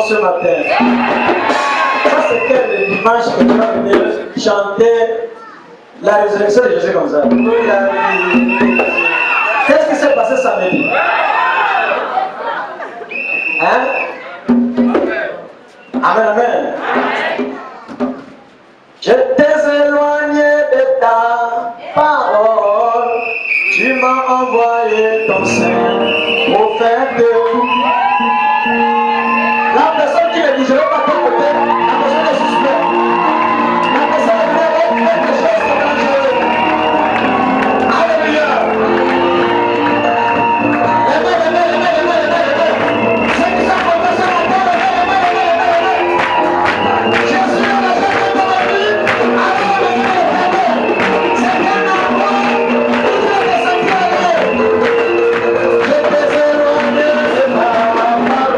Ce matin, ça c'était le dimanche que nous allons venir chanter la résurrection de Jésus comme ça. Qu'est-ce qui s'est passé samedi? Hein? Amen, amen. Je t'ai éloigné de ta parole, tu m'as envoyé ton sein pour faire de tout. La personne qui ne dit je ne vais pas t'écouter, la personne est suspecte. La personne est quelque chose de dangereux. Alléluia. Ceux qui sont confessés en terre, Jésus est le Jésus de la vie. C'est un endroit où Dieu est descendu. Je t'ai éloigné de ma parole.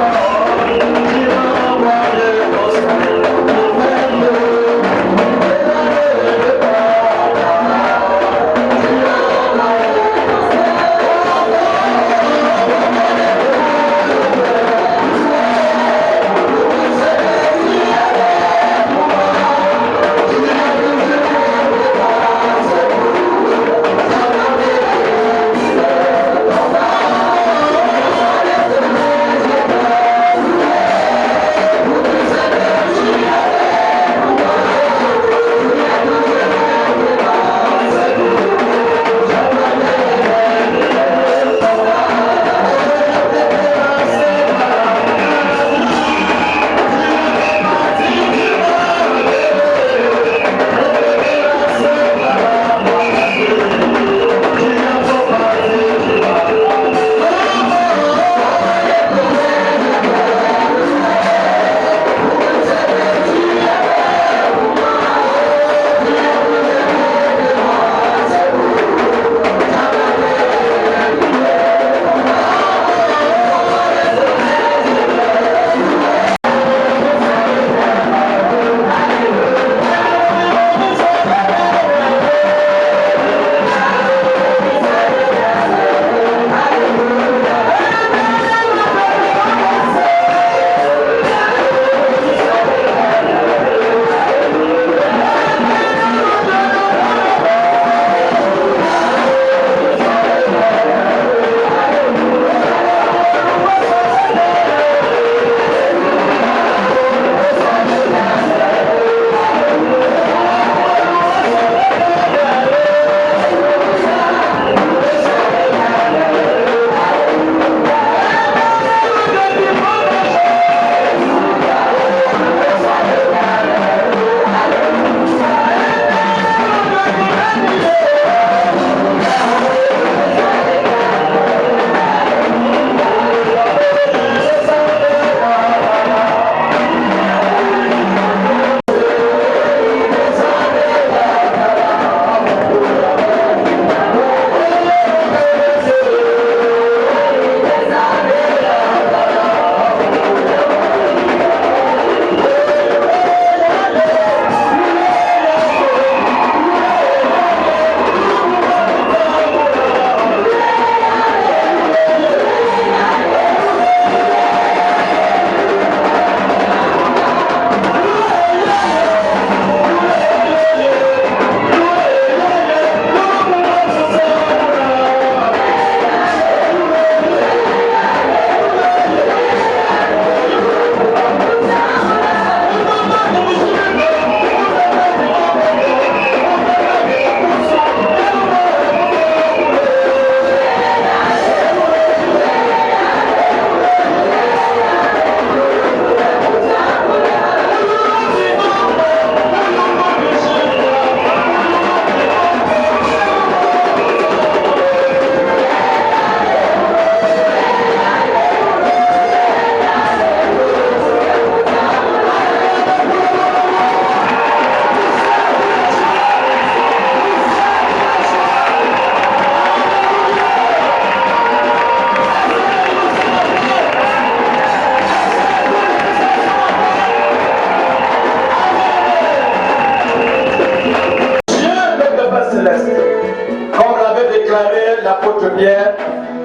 prière,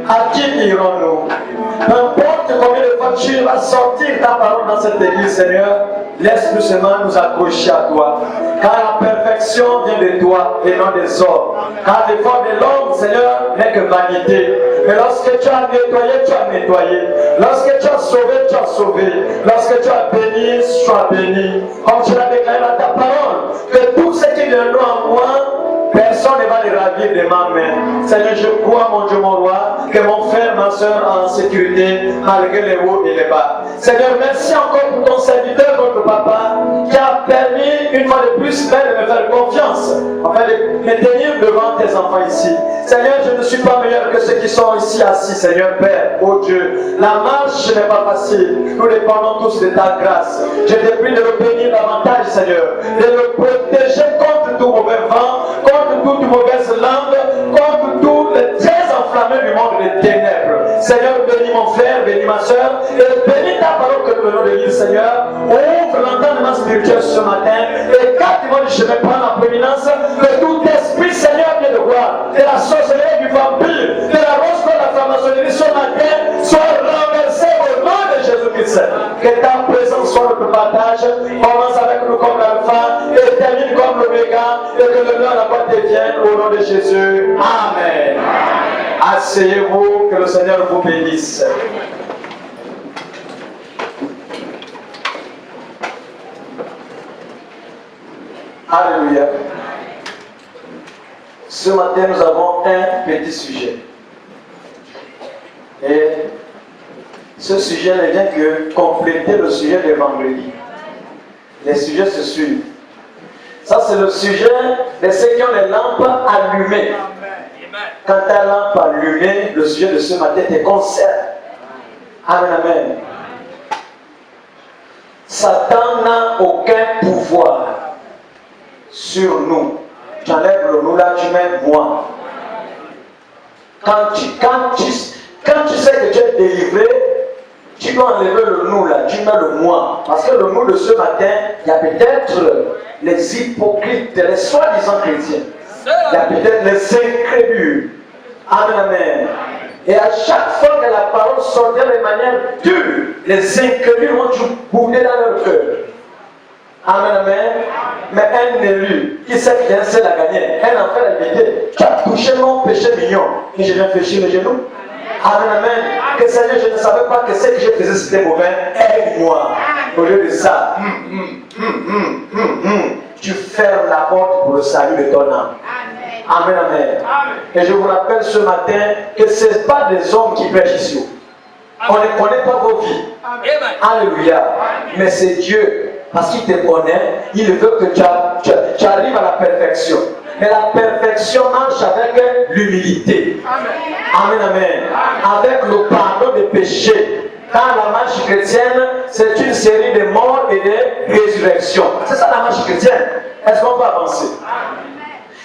à qui irons-nous? Peu importe combien de fois tu vas sortir ta parole dans cette église, Seigneur, laisse-nous seulement nous accrocher à toi. Car la perfection vient de toi et non des hommes. Car l'effort de l'homme, Seigneur, n'est que vanité. Mais lorsque tu as nettoyé, tu as nettoyé. Lorsque tu as sauvé, tu as sauvé. Lorsque tu as béni, tu as béni. Comme tu l'as déclaré dans ta parole, que tout ce qui viendra en moi, personne ne va les ravir de ma main. Seigneur, je crois, mon Dieu, mon roi, que mon frère, ma soeur en sécurité, malgré les hauts et les bas. Seigneur, merci encore pour ton serviteur, notre papa, qui a permis, une fois de plus, de me faire confiance, afin de me tenir devant tes enfants ici. Seigneur, je ne suis pas meilleur que ceux qui sont ici assis, Seigneur Père, oh Dieu. La marche n'est pas facile. Nous dépendons tous de ta grâce. Je te prie de le bénir davantage, Seigneur, de le protéger contre tout mauvais vent, contre toute mauvaise langue, contre tous les très enflammés du monde des ténèbres. Seigneur, bénis mon frère, bénis ma soeur, et bénis ta parole que nous venons de lire, Seigneur. Ouvre l'entendement spirituel ce matin, et quand tu vas du chemin prendre la prééminence, que tout esprit, Seigneur, vienne de voir, de la sorcellerie, du vampire, de la rose de la franc-maçonnerie ce matin, soit renversé au nom de Jésus-Christ. Que ta présence soit notre partage, commence avec nous comme l'alpha, et termine comme l'oméga, et que le nom de la porte devienne au nom de Jésus. Amen. Asseyez-vous, que le Seigneur vous bénisse. Alléluia. Ce matin, nous avons un petit sujet. Et ce sujet ne vient que compléter le sujet de vendredi. Les sujets se suivent. Ça, c'est le sujet de ceux qui ont les lampes allumées. Quand ta lampe allumée, le sujet de ce matin te concerne. Amen, amen. Satan n'a aucun pouvoir sur nous. Tu enlèves le nous là, tu mets moi. Quand tu sais que tu es délivré, tu dois enlever le nous là, tu mets le moi. Parce que le nous de ce matin, il y a peut-être les hypocrites, les soi-disant chrétiens. Il y a peut-être les incrédules. Amen, amen. Et à chaque fois que la parole sortait de manière dure, les incrédules vont tout bouder dans leur cœur. Amen, amen. Mais un élu qui sait bien c'est la gagner, un enfant la vérité, tu as touché mon péché mignon et je viens fléchir les genoux. Amen, amen. Que Seigneur, je ne savais pas que ce que je faisais c'était mauvais. Aide-moi. Au lieu de ça, tu fermes la porte pour le salut de ton âme. Amen, amen. Et je vous rappelle ce matin que ce n'est pas des hommes qui prêchent ici. On ne connaît pas vos vies. Alléluia. Mais c'est Dieu. Parce qu'il te connaît, il veut que tu arrives à la perfection. Mais la perfection marche avec l'humilité. Amen, amen. Avec le pardon des péchés. Car la marche chrétienne, c'est une série de morts et de résurrections. C'est ça la marche chrétienne. Est-ce qu'on peut avancer?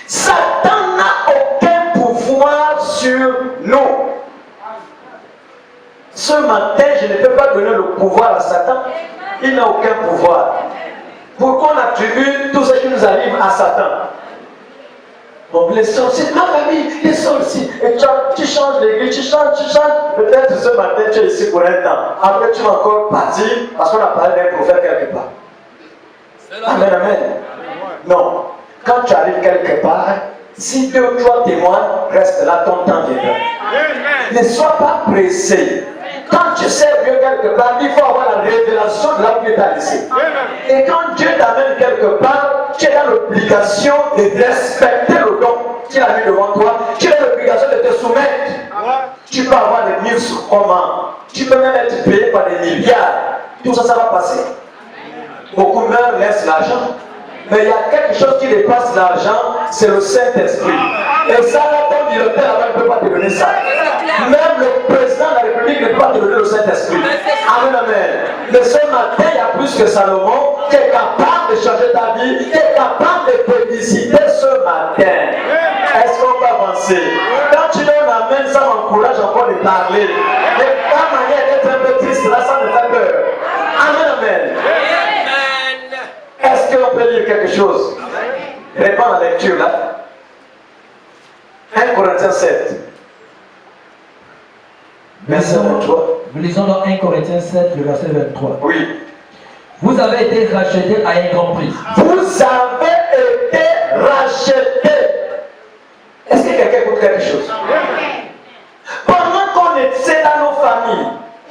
Satan n'a aucun pouvoir sur nous. Ce matin, je ne peux pas donner le pouvoir à Satan. Il n'a aucun pouvoir. Pourquoi on attribue tout ce qui nous arrive à Satan? Donc les sorciers, ma famille, les sorciers. Et tu changes l'église, tu changes. Peut-être ce matin, tu es ici pour un temps. Après, tu vas encore partir parce qu'on a parlé d'un prophète quelque part. Amen, amen. Non. Quand tu arrives quelque part, si 2 ou 3 témoins, reste là, ton temps viendra. Ne sois pas pressé. Quand tu sais Dieu quelque part, il faut avoir la révélation de là où Dieu t'a laissé. Et quand Dieu t'amène quelque part, tu es dans l'obligation de respecter le don qu'il a mis devant toi. Tu as l'obligation de te soumettre. Tu peux avoir des 1000 comment. Tu peux même être payé par des milliards. Tout ça, ça va passer. Beaucoup meurent, laissent l'argent. Mais il y a quelque chose qui dépasse l'argent, c'est le Saint-Esprit. Et ça, là, ton directeur là-bas ne peut pas te donner ça. Même le président de la République ne peut pas te donner le Saint-Esprit. Amen, amen. Mais ce matin, il y a plus que Salomon qui est capable de changer ta vie, qui est capable de féliciter ce matin. Est-ce qu'on peut avancer? Quand tu donnes amen, ça m'encourage encore de parler. Mais ta manière d'être un peu triste, là, ça me fait peur. Amen, amen. Est-ce qu'on peut lire quelque chose? Réponds à la lecture là. 1 Corinthiens 7. Verset 23. Nous lisons dans 1 Corinthiens 7, le verset 23. Oui. Vous avez été rachetés à un grand prix. Vous avez été rachetés. Est-ce que quelqu'un écoute quelque chose? Pendant qu'on était dans nos familles,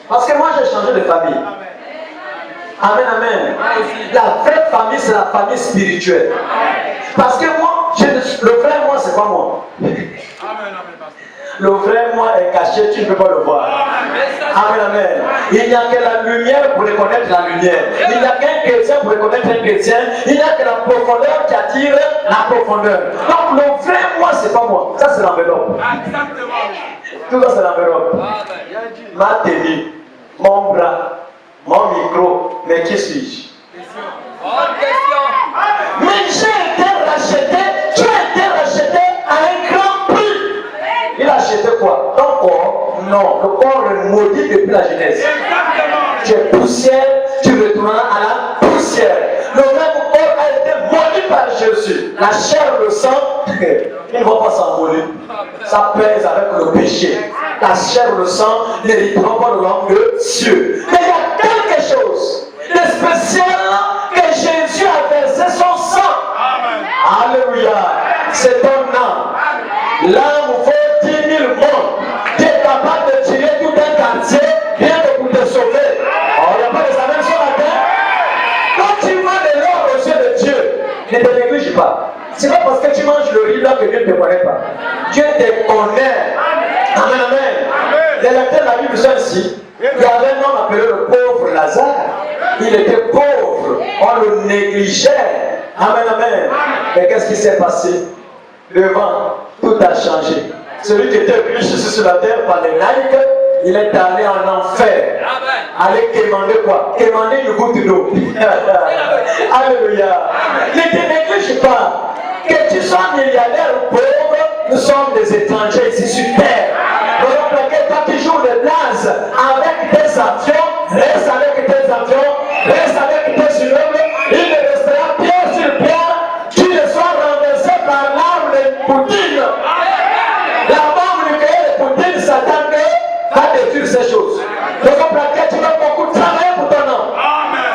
parce que moi j'ai changé de famille. Amen, amen. La vraie famille, c'est la famille spirituelle. Parce que moi, le vrai moi, c'est pas moi. Le vrai moi est caché, tu ne peux pas le voir. Amen, amen. Il n'y a que la lumière pour reconnaître la lumière. Il n'y a qu'un chrétien pour reconnaître un chrétien. Il n'y a que la profondeur qui attire la profondeur. Donc le vrai moi, c'est pas moi. Ça, c'est l'enveloppe. Tout ça, c'est l'enveloppe. Ma tenue, mon bras, mon micro, mais qui suis-je? Mais j'ai été racheté, tu as été racheté à un grand prix. Il a acheté quoi? Ton corps? Non, le corps est maudit depuis la jeunesse. Tu es poussière, tu retourneras à la poussière. Le même corps a été maudit par Jésus. La chair, le sang, ils ne vont pas s'envoler. Ça pèse avec le péché. La chair, le sang n'hériteront pas le royaume de cieux. Mais il y a quelque chose de spécial que Jésus a versé son sang. Alléluia. C'est ton âme. L'âme vaut 10 000 morts. Tu es capable de tirer tout un quartier rien que pour te sauver. Oh, il n'y a pas de ça même sur la terre. Quand tu manges de l'or aux yeux de Dieu, ne te néglige pas. C'est pas parce que tu manges le riz là que Dieu ne te connaît pas. Dieu te connaît. Amen, amen. Les lecteurs de la Bible sont ici. Il y avait un homme appelé le pauvre Lazare. Il était pauvre. On le négligeait. Amen, amen. Mais qu'est-ce qui s'est passé? Devant, tout a changé. Celui qui était riche sur la terre par les laïcs, il est allé en enfer. Aller quémander quoi? Quémander une goutte d'eau. Alléluia. Ne te néglige pas. Que tu sois milliardaire ou pauvre, nous sommes des étrangers ici sur terre. Donc, toi qui joues de blase avec tes avions, reste avec tes avions, reste avec tes immeubles, il ne restera pierre sur pierre, tu ne sois renversé par l'arme de Poutine. La bombe nucléaire de Poutine, Satan va détruire ces choses. Donc, pour laquelle tu vas beaucoup travailler pour ton nom.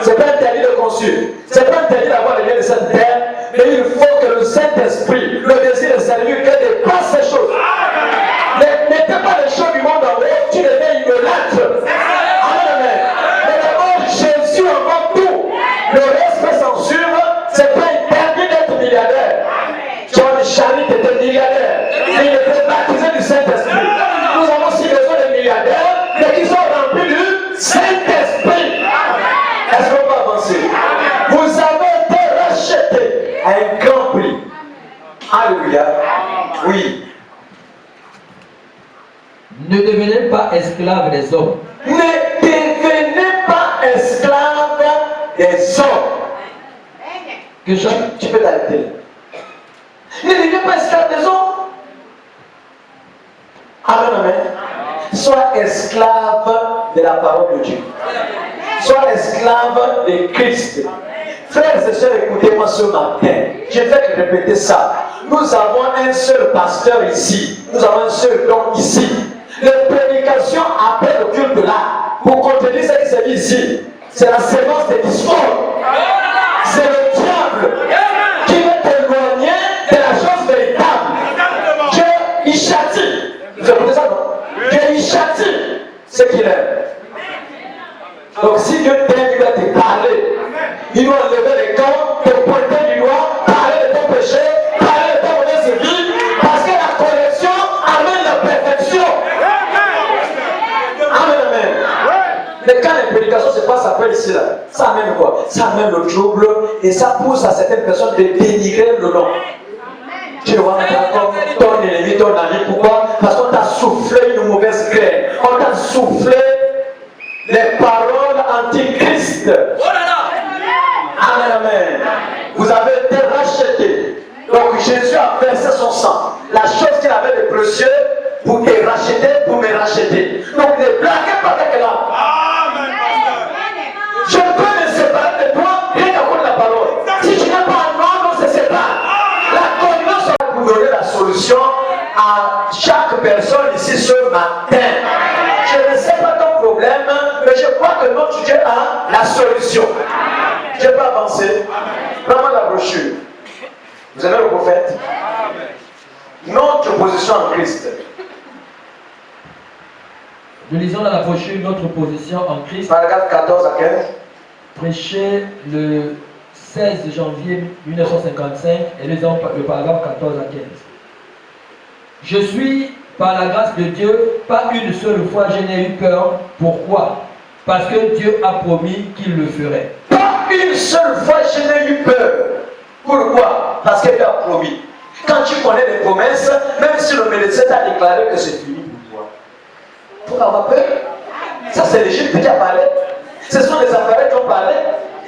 C'est pas interdit de conçu. C'est pas interdit d'avoir les liens de cette terre, mais il faut que le Saint-Esprit, le désir de servir, que dépasse ces choses. N'était pas les choses du monde en haut, tu deviens idolâtre. Amen. Mais d'abord, Jésus avant tout. Le reste peut s'en suivre, c'est pas interdit d'être milliardaire. John Charlie était milliardaire. Il était baptisé du Saint-Esprit. Nous avons aussi besoin de milliardaires, mais qui sont remplis du Saint-Esprit. Est-ce qu'on peut avancer? Vous avez été rachetés à un grand prix. Alléluia. Oui. Ne devenez pas esclaves des hommes. Ne devenez pas esclaves des hommes. Que chaque... Tu peux t'arrêter. Ne devenez pas esclaves des hommes. Amen, amen. Sois esclave de la parole de Dieu. Sois esclave de Christ. Frères et sœurs, écoutez-moi ce matin. Je vais répéter ça. Nous avons un seul pasteur ici. Nous avons un seul don ici. Les prédications après le culte là, pour contenir ce qui se dit ici, c'est la séquence des discours. C'est le diable qui veut t'éloigner de la chose véritable. Dieu, il châtie. Vous écoutez ça, non? Dieu, il châtie ce qu'il aime. Donc si Dieu t'aime, il va te parler. Il doit lever les camps, te pointer du doigt, parler de ton péché, parler de ton mauvaise vie, parce que la correction amène la perfection. Amen, amen. Mais quand les prédications se passent après ici, là, ça amène quoi? Ça amène le trouble et ça pousse à certaines personnes de dénigrer le nom. Tu vois, comme ton ennemi, ton ami. Pourquoi? Parce qu'on t'a soufflé une mauvaise graine. On t'a soufflé les paroles antichrist. Amen, amen. Vous avez été rachetés. Donc Jésus a versé son sang. La chose qu'il avait de précieux pour te racheter, pour me racheter. Donc ne blaguez pas avec là. Je peux me séparer de toi rien qu'à cause de la parole. Si tu n'es pas un homme, on se sépare. La confiance va vous donner la solution à chaque personne ici ce matin. Je ne problèmes, mais je crois que notre Dieu a la solution. Je peux avancer. Prends-moi la brochure. Vous avez le prophète? Notre position en Christ. Nous lisons dans la brochure notre position en Christ. Paragraphe 14 à 15. Prêché le 16 janvier 1955 et lisons le paragraphe 14 à 15. Je suis, par la grâce de Dieu, pas une seule fois je n'ai eu peur. Pourquoi? Parce que Dieu a promis qu'il le ferait. Pas une seule fois je n'ai eu peur. Pourquoi? Parce qu'il a promis. Quand tu connais les promesses, même si le médecin t'a déclaré que c'est fini pour toi, faut avoir peur. Ça, c'est l'Égypte qui a parlé. Ce sont les appareils qui ont parlé.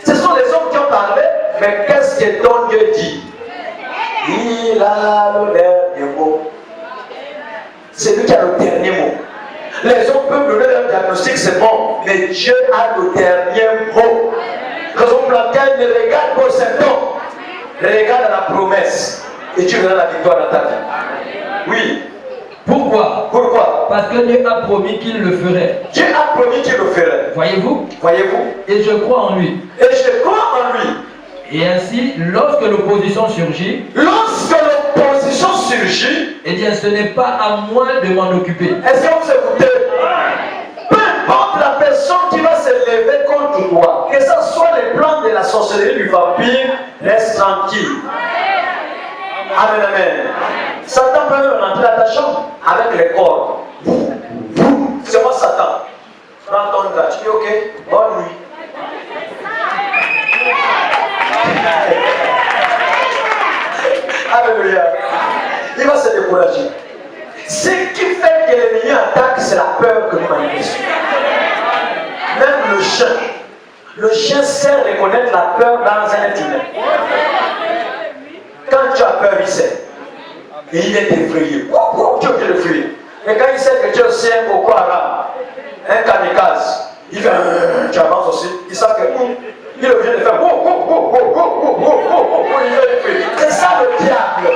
Ce sont les hommes qui ont parlé. Mais qu'est-ce que ton Dieu dit? Il a le dernier mot. C'est lui qui a le dernier mot. Les hommes peuvent donner leur diagnostic, c'est bon. Mais Dieu a le dernier mot. Raison pour laquelle ne regarde pas au symptôme. Regarde à la promesse. Et tu verras la victoire dans ta vie. Oui. Pourquoi? Pourquoi? Parce que Dieu a promis qu'il le ferait. Dieu a promis qu'il le ferait. Voyez-vous? Voyez-vous? Et je crois en lui. Et je crois en lui. Et ainsi, lorsque l'opposition surgit, eh bien ce n'est pas à moi de m'en occuper. Est-ce que vous écoutez? Peu importe la personne qui va se lever contre toi, que ce soit les plans de la sorcellerie du vampire, reste tranquille. Amen, amen. Satan peut même rentrer à ta chambre avec les cordes. C'est moi Satan. Prends ton gars, tu dis ok, bonne nuit. Alléluia. Il va se décourager. Ce qui fait que l'ennemi attaque, c'est la peur que nous manifestons. Même le chien sait reconnaître la peur dans un être humain. Quand tu as peur, il sait. Et il est effrayé. Tu es obligé de fuir. Et quand il sait que tu es aussi un Boko Haram, un kamikaze, il fait tu avances aussi. Il sait que il est obligé de faire c'est ça le diable.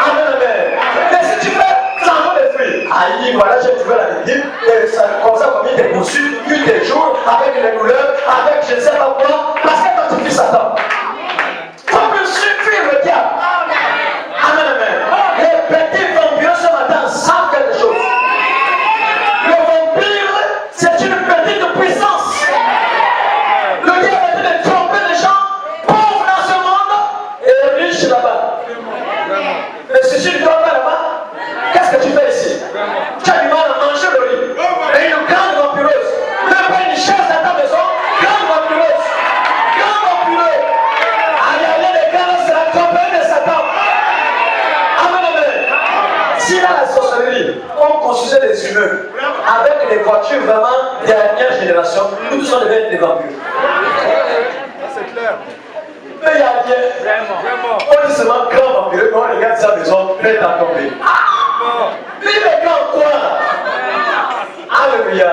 Amen, amen. Mais si tu fais sans de fuir, aïe, voilà, j'ai trouvé la Bible, et ça, comme ça, comme il te poursuit, il te joue avec les douleurs, avec je ne sais pas quoi, parce que quand tu fuis Satan, faut me fuir le diable. Amen, amen. Les petits vampires ce matin savent quelque chose. Le vampire, c'est une petite puissance. Le diable est en train de tromper les gens, pauvres dans ce monde et riches là-bas. Mais si tu ne dors pas là-bas, qu'est-ce que tu fais ici? Tu as du mal à manger le riz. Et une grande vampireuse. Même pas une chaise dans ta maison, grande vampireuse. Grande vampireuse. Allez, allez, les gars, c'est la compagnie de Satan. Amen, amen. Si dans la sorcellerie, on construisait des immeubles avec des voitures vraiment dernière génération, nous sommes devenus des vampires. C'est clair. Mais il y a bien. On dit seulement grand vampire, mais on regarde sa maison, prête à tomber. Mais il est grand quoi? Alléluia.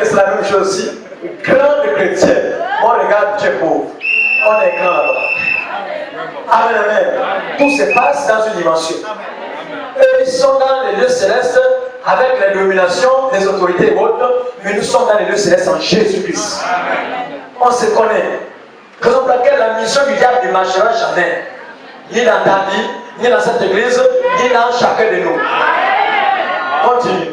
Et c'est la même chose aussi. Grand chrétien, on regarde Dieu pauvre. On est grand là-bas. Amen, amen. Tout se passe dans une dimension. Eux, ils sont dans les lieux célestes avec la domination des autorités et autres, mais nous sommes dans les lieux célestes en Jésus-Christ. On se connaît. Raison pour laquelle la mission du diable ne marchera jamais. Ni dans ta vie, ni dans cette église, ni dans chacun de nous. Continue.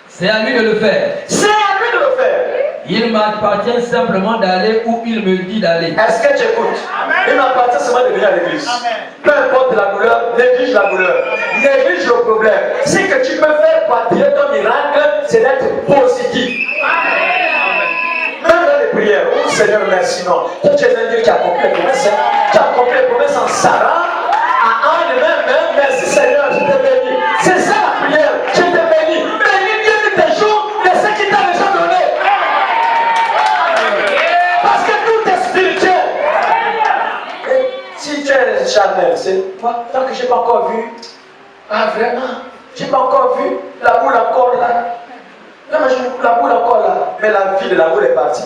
C'est à lui de le faire. C'est à lui de le faire. Il m'appartient simplement d'aller où il me dit d'aller. Est-ce que tu écoutes? Il m'appartient seulement de venir à l'église. Peu importe la douleur, néglige la douleur. Néglige le problème. Ce que tu peux faire pour attirer ton miracle, c'est d'être positif. Même dans les prières, oh Seigneur, merci, non. Toi, tu es un Dieu qui a accompli les promesses. Tu as accompli les promesses en Sarah, à un et même, merci Seigneur, je t'ai béni. C'est ça la prière, je t'ai béni. Bénis Dieu de tes jours, de ce qu'il t'a déjà donné. Parce que tout est spirituel. Et si tu es charnel, c'est moi, tant que je n'ai pas encore vu, ah vraiment, je n'ai pas encore vu la boule encore là. Non, mais la boule encore là, mais la vie de la boule est partie.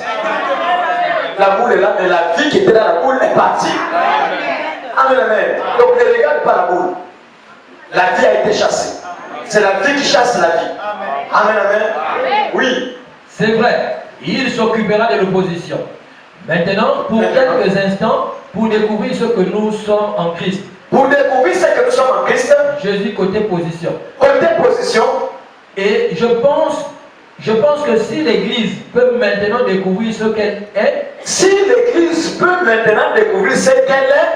La boule est là, mais la vie qui était dans la boule est partie. Amen, amen. Donc ne regarde pas la boule. La vie a été chassée. C'est la vie qui chasse la vie. Amen, amen. Oui. C'est vrai, il s'occupera de l'opposition. Maintenant, pour quelques instants, pour découvrir ce que nous sommes en Christ. Pour découvrir ce que nous sommes en Christ. Jésus côté position. Côté position. Et je pense que si l'Église peut maintenant découvrir ce qu'elle est, si l'Église peut maintenant découvrir ce qu'elle est,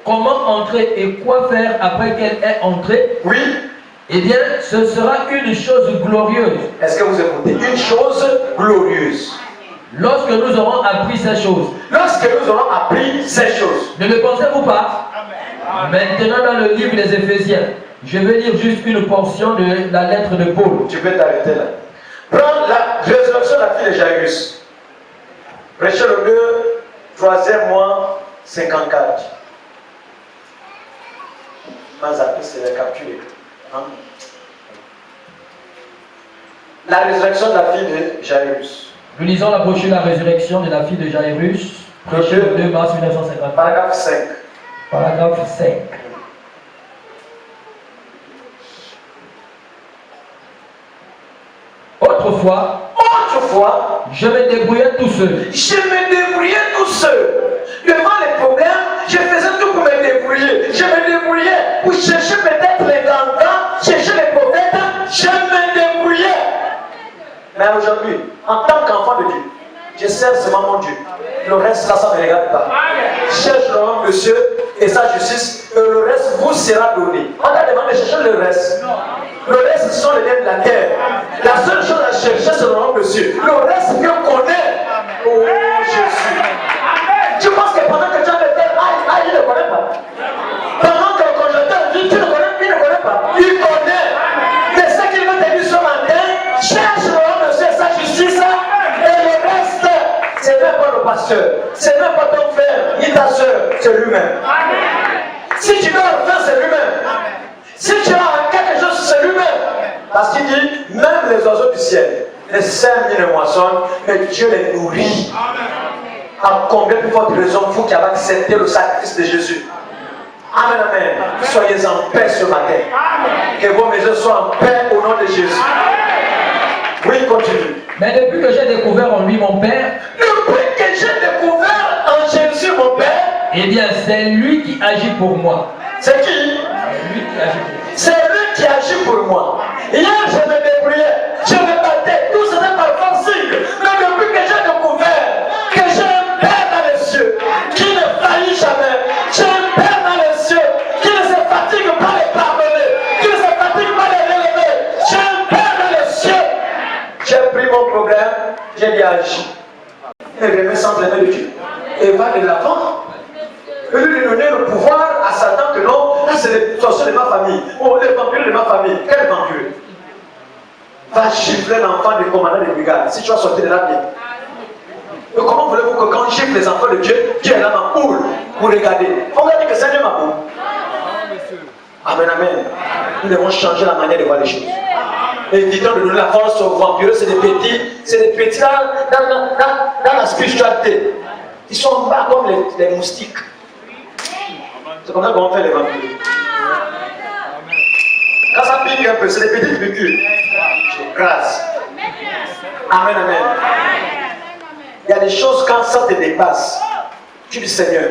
comment entrer et quoi faire après qu'elle est entrée, oui, eh bien, ce sera une chose glorieuse. Est-ce que vous écoutez? Une chose glorieuse. Lorsque nous aurons appris ces choses. Lorsque nous aurons appris ces choses. Ne le pensez-vous pas? Maintenant, dans le livre des Éphésiens, je vais lire juste une portion de la lettre de Paul. Tu peux t'arrêter là. Prends la résurrection de la fille de Jairus. Prêchez le 3e mois 54. C'est la capture. La résurrection de la fille de Jairus. Nous lisons la brochure La résurrection de la fille de Jairus, prêché le 2 mars 1950. Paragraphe 5. Paragraphe 5. Autrefois, je me débrouillais tout seul. Je me débrouillais tout seul. Devant les problèmes, je faisais tout pour me débrouiller. Je me débrouillais pour chercher peut-être les grands, chercher les prophètes. Je me débrouillais. Mais aujourd'hui, en tant qu'enfant de Dieu, je sers seulement mon Dieu. Le reste, là, ça ne me regarde pas. Cherche le nom de Dieu et sa justice, et le reste vous sera donné. On t'a demandé de chercher le reste. Le reste, ce sont les liens de la terre. La seule chose à chercher, c'est le nom de Dieu. Le reste, Dieu connaît. Oh Jésus. Tu penses que pendant que tu as fait, il ne connaît pas. Pendant que le congélateur dit, il ne connaît pas. Il connaît. Mais ce qu'il veut te dire ce matin, cherche le nom de Dieu et sa justice, et le reste, c'est même pas le pasteur, c'est même pas ton frère, ni ta soeur, c'est lui-même. Si tu dois le faire, c'est lui-même. Si tu as quelque chose, c'est lui-même. Parce qu'il dit, même les oiseaux du ciel, les sèment et les moissonnent, mais Dieu les nourrit. À combien plus forte raison, vous qui avez accepté le sacrifice de Jésus. Amen, amen. Soyez en paix ce matin. Que vos maisons soient en paix au nom de Jésus. Oui, continue. Mais depuis que j'ai découvert en lui mon Père, depuis que j'ai découvert en Jésus mon Père, eh bien, c'est lui qui agit pour moi. C'est qui? C'est lui qui agit pour moi. C'est lui qui agit pour moi. Hier, je me débrouillais, je me battais, tout c'était pas facile. Mais depuis que j'ai découvert que j'ai un Père dans les cieux, qui ne faillit jamais, j'ai un Père dans les cieux, qui ne se fatigue pas les pardonner, qui ne se fatigue pas les relever, j'ai un Père dans les cieux. J'ai pris mon problème, j'ai dit agis. Et remets sans aimer de Dieu. Et va de l'avant. Et lui donner le pouvoir à Satan que non, là c'est les sorciers de ma famille, ou les vampires de ma famille. Quel vampire? Va gifler l'enfant du commandant des brigades, si tu vas sortir de là bien. Et comment voulez-vous que quand on gifle les enfants de Dieu, Dieu est là ma poule pour regarder? On va dire que c'est Dieu ma poule. Amen, amen. Nous devons changer la manière de voir les choses. Évitons de donner la force aux vampires, c'est des petits dans la spiritualité. Ils sont bas comme les moustiques. C'est comme ça qu'on fait les vampires. Quand ça pique un peu, c'est des petites piqûres. Grâce. Amen, amen. Il y a des choses quand ça te dépasse. Tu dis Seigneur,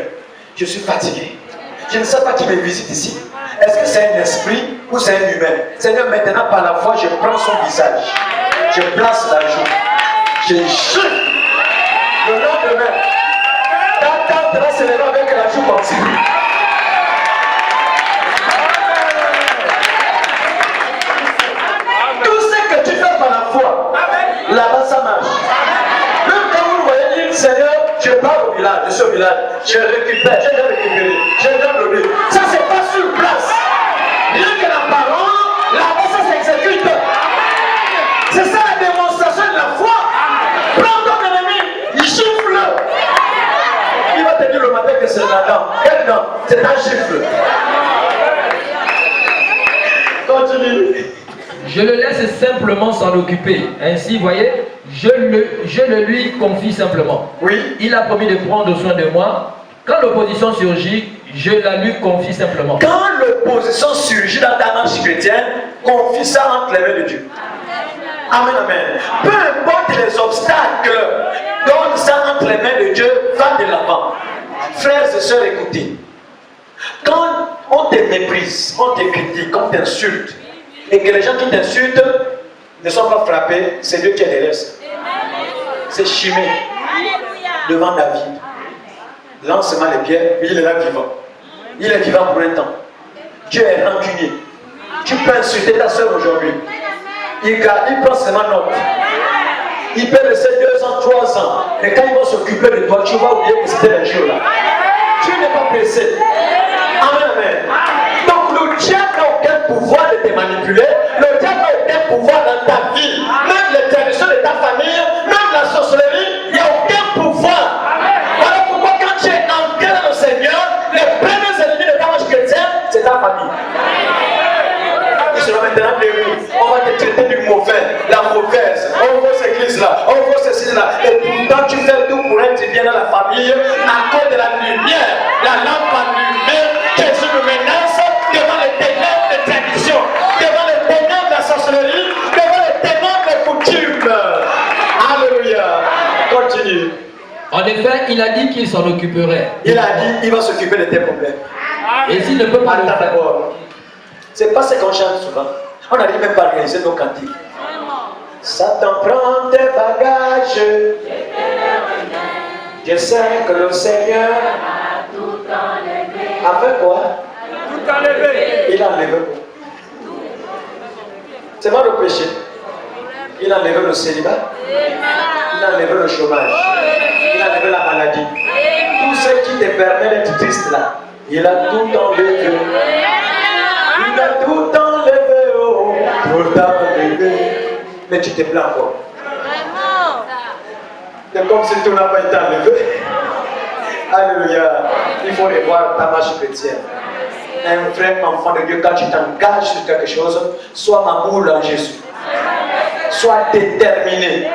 je suis fatigué. Je ne sais pas qui me visite ici. Est-ce que c'est un esprit ou c'est un humain? Seigneur, maintenant par la foi, je prends son visage. Je place la joue. Je jure. Le lendemain, ta tante va se lever avec la joue comme ça. Tout ce que tu fais par la foi, là-bas ça marche. Même quand vous voyez dire Seigneur, je pars au village, je suis au village, je récupère, je viens récupérer, je viens donner. Ça c'est pas sur place. Rien que la parole, là-bas ça s'exécute. C'est ça la démonstration de la foi. Prends ton ennemi, il gifle. Il va te dire le matin que c'est la dent. Quelle dent? C'est un gifle. Continue. Je le laisse simplement s'en occuper. Ainsi, voyez, je le lui confie simplement. Oui. Il a promis de prendre soin de moi. Quand l'opposition surgit, je la lui confie simplement. Quand l'opposition surgit dans ta marche chrétienne, confie ça entre les mains de Dieu. Amen, amen. Peu importe les obstacles, donne ça entre les mains de Dieu, va de l'avant. Frères et sœurs, écoutez. Quand on te méprise, on te critique, on t'insulte, et que les gens qui t'insultent ne sont pas frappés, c'est Dieu qui les laisse. C'est Chimée devant David. Lance-moi les pierres, mais il est là vivant. Il est vivant pour un temps. Dieu est rancunier. Tu peux insulter ta soeur aujourd'hui. Il prend seulement note. Il peut laisser 2 ans, 3 ans. Et quand il va s'occuper de toi, tu vas oublier que c'était un jour là. Tu n'es pas pressé. Amen, amen. Donc le diable n'a aucun pouvoir de te manipuler. Le diable n'a aucun pouvoir dans ta vie. Même les traditions de ta famille, même la sorcellerie, il n'y a aucun pouvoir. Voilà pourquoi quand tu es ancré dans le Seigneur, les premiers ennemis de ta marche chrétienne, c'est ta famille. Ils seront maintenant debout. On va te traiter du mauvais, la mauvaise. On voit cette église là, on voit ceci là. Et pourtant tu fais tout pour être bien dans la famille, à cause de la lumière, la lampe allumée. Jésus nous menace devant les ténèbres des traditions, devant les ténèbres de la sorcellerie, devant les ténèbres des coutumes. Alléluia. Continue. En effet, il a dit qu'il s'en occuperait. Il a dit il va s'occuper de tes problèmes. Et s'il ne peut pas le faire, c'est pas ce qu'on chante souvent. On n'arrive même pas à réaliser nos cantiques. Satan prend tes bagages. Je sais que le Seigneur a tout enlevé. Avec quoi? Tout enlevé. Il a enlevé quoi? C'est pas le péché. Il a enlevé le célibat. Il a enlevé le chômage. Il a enlevé la maladie. Tout ce qui te permet d'être triste là, il a tout enlevé. Il a tout enlevé, oh, tout enlevé. Mais tu te plains encore. C'est comme si tout n'a pas été enlevé. Alléluia. Il faut revoir ta marche chrétienne. Un vrai enfant de Dieu, quand tu t'engages sur quelque chose, sois mamour en Jésus. Sois déterminé.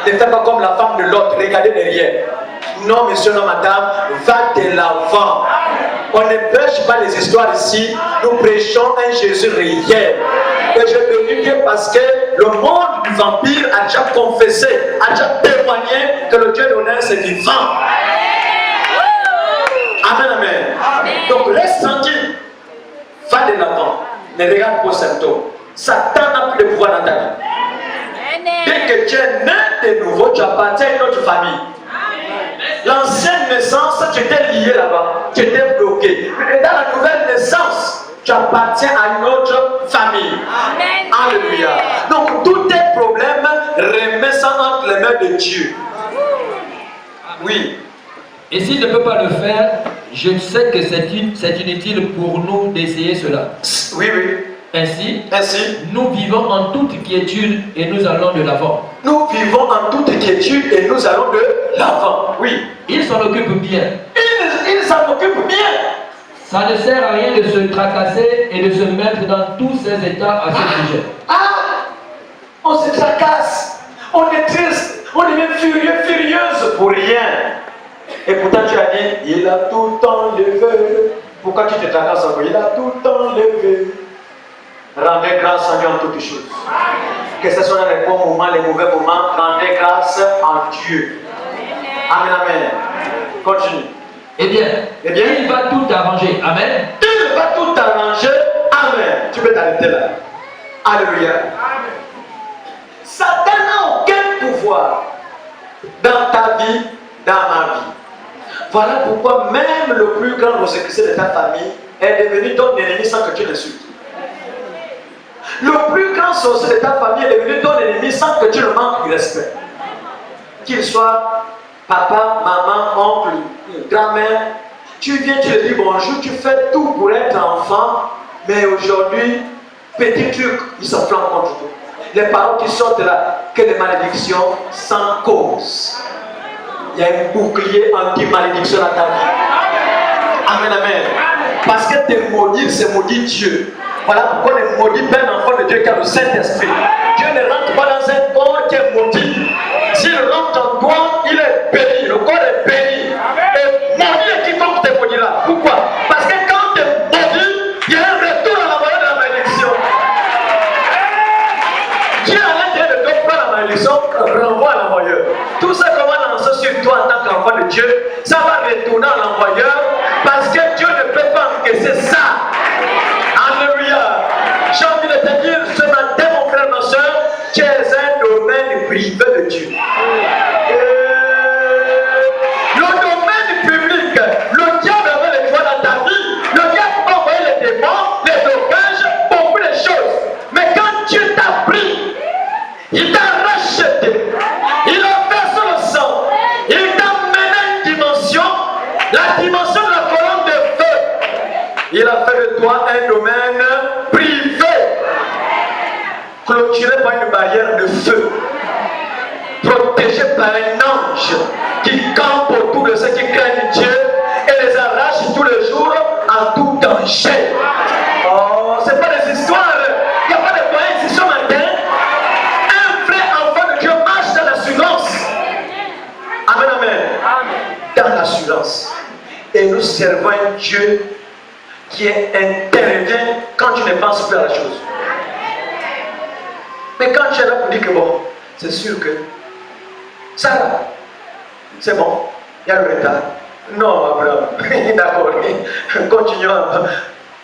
Ne fais pas comme la femme de l'autre, regardez derrière. Non, monsieur, non, madame, va de l'avant. On ne prêche pas les histoires ici, nous prêchons un Jésus réel. Et je bénis Dieu parce que le monde du vampire a déjà confessé, a déjà témoigné que le Dieu d'honneur c'est vivant. Amen, amen. Donc reste tranquille, va de l'avant, ne regarde pas aux symptômes. Satan n'a plus de pouvoir dans ta vie. Dès que tu es né de nouveau, tu appartiens à une autre famille. L'ancienne naissance, tu étais lié là-bas, tu étais bloqué. Mais dans la nouvelle naissance, tu appartiens à une autre famille. Amen. Alléluia. Donc tous tes problèmes, remets ça entre les mains de Dieu. Oui. Et s'il ne peut pas le faire, je sais que c'est inutile pour nous d'essayer cela. Oui, oui. Ainsi, nous vivons en toute quiétude et nous allons de l'avant. Nous vivons en toute quiétude et nous allons de l'avant. Oui. Il s'en occupe bien. Il s'en occupe bien. Ça ne sert à rien de se tracasser et de se mettre dans tous ces états à ce sujet. On se tracasse, on est triste, on est même furieux, furieuse pour rien. Et pourtant tu as dit, il a tout enlevé. Pourquoi tu te tracasses encore? Il a tout enlevé. Rendez grâce à Dieu en toutes choses. Que ce soit dans les bons moments, les mauvais moments, rendez grâce à Dieu. Amen, amen. Continue. Eh bien, il va tout arranger. Amen. Il va tout arranger. Amen. Tu peux t'arrêter là. Alléluia. Satan n'a aucun pouvoir dans ta vie, dans ma vie. Voilà pourquoi même le plus grand homosexuel de ta famille est devenu ton ennemi sans que tu l'insultes. Le plus grand sorcier de ta famille est devenu ton ennemi sans que tu le manques de respect. Qu'il soit papa, maman, oncle, grand-mère, tu viens, tu lui dis bonjour, tu fais tout pour être enfant, mais aujourd'hui, petit truc, il s'enflamme contre toi. Les paroles qui sortent là, que les malédictions sans cause. Il y a un bouclier anti-malédiction dans ta vie. Amen, amen. Parce que te maudire, c'est maudire Dieu. Voilà pourquoi les maudits prennent l'enfant de Dieu qui a le Saint-Esprit. Dieu ne rentre pas dans un corps qui est maudit. S'il rentre en toi, il est béni. Le corps est béni. Et maudit est quiconque te maudit là. Pourquoi? Parce que quand tu es maudit, il y a un retour à la valeur de la malédiction. Dieu à l'intérieur de toi Dieu, ça va retourner à l'envoyeur parce que Dieu ne peut pas encaisser ça. Alléluia. J'ai envie de te dire ce matin, mon frère, ma soeur, tu es un domaine privé de Dieu. Le domaine public, le diable avait les joies dans ta vie, le diable peut envoyer les démons, les blocages, beaucoup de choses. Mais quand Dieu t'a pris, il t'a racheté, il a versé le sang, il t'a mené à une dimension, la dimension de la colonne de feu. Il a fait de toi un domaine privé, clôturé par une barrière de feu, protégé par un ange qui campe autour de ceux qui craignent Dieu et les arrache tous les jours en tout danger. Oh, c'est pas des histoires, il n'y a pas de poètes ce matin. Un vrai enfant de Dieu marche dans l'assurance. Amen, amen. Dans l'assurance. Et nous servons un Dieu qui intervient quand tu ne penses plus à la chose. Mais quand tu es là pour dire que bon, c'est sûr que ça va, c'est bon, il y a le retard. Non, Abraham, d'accord, continuons.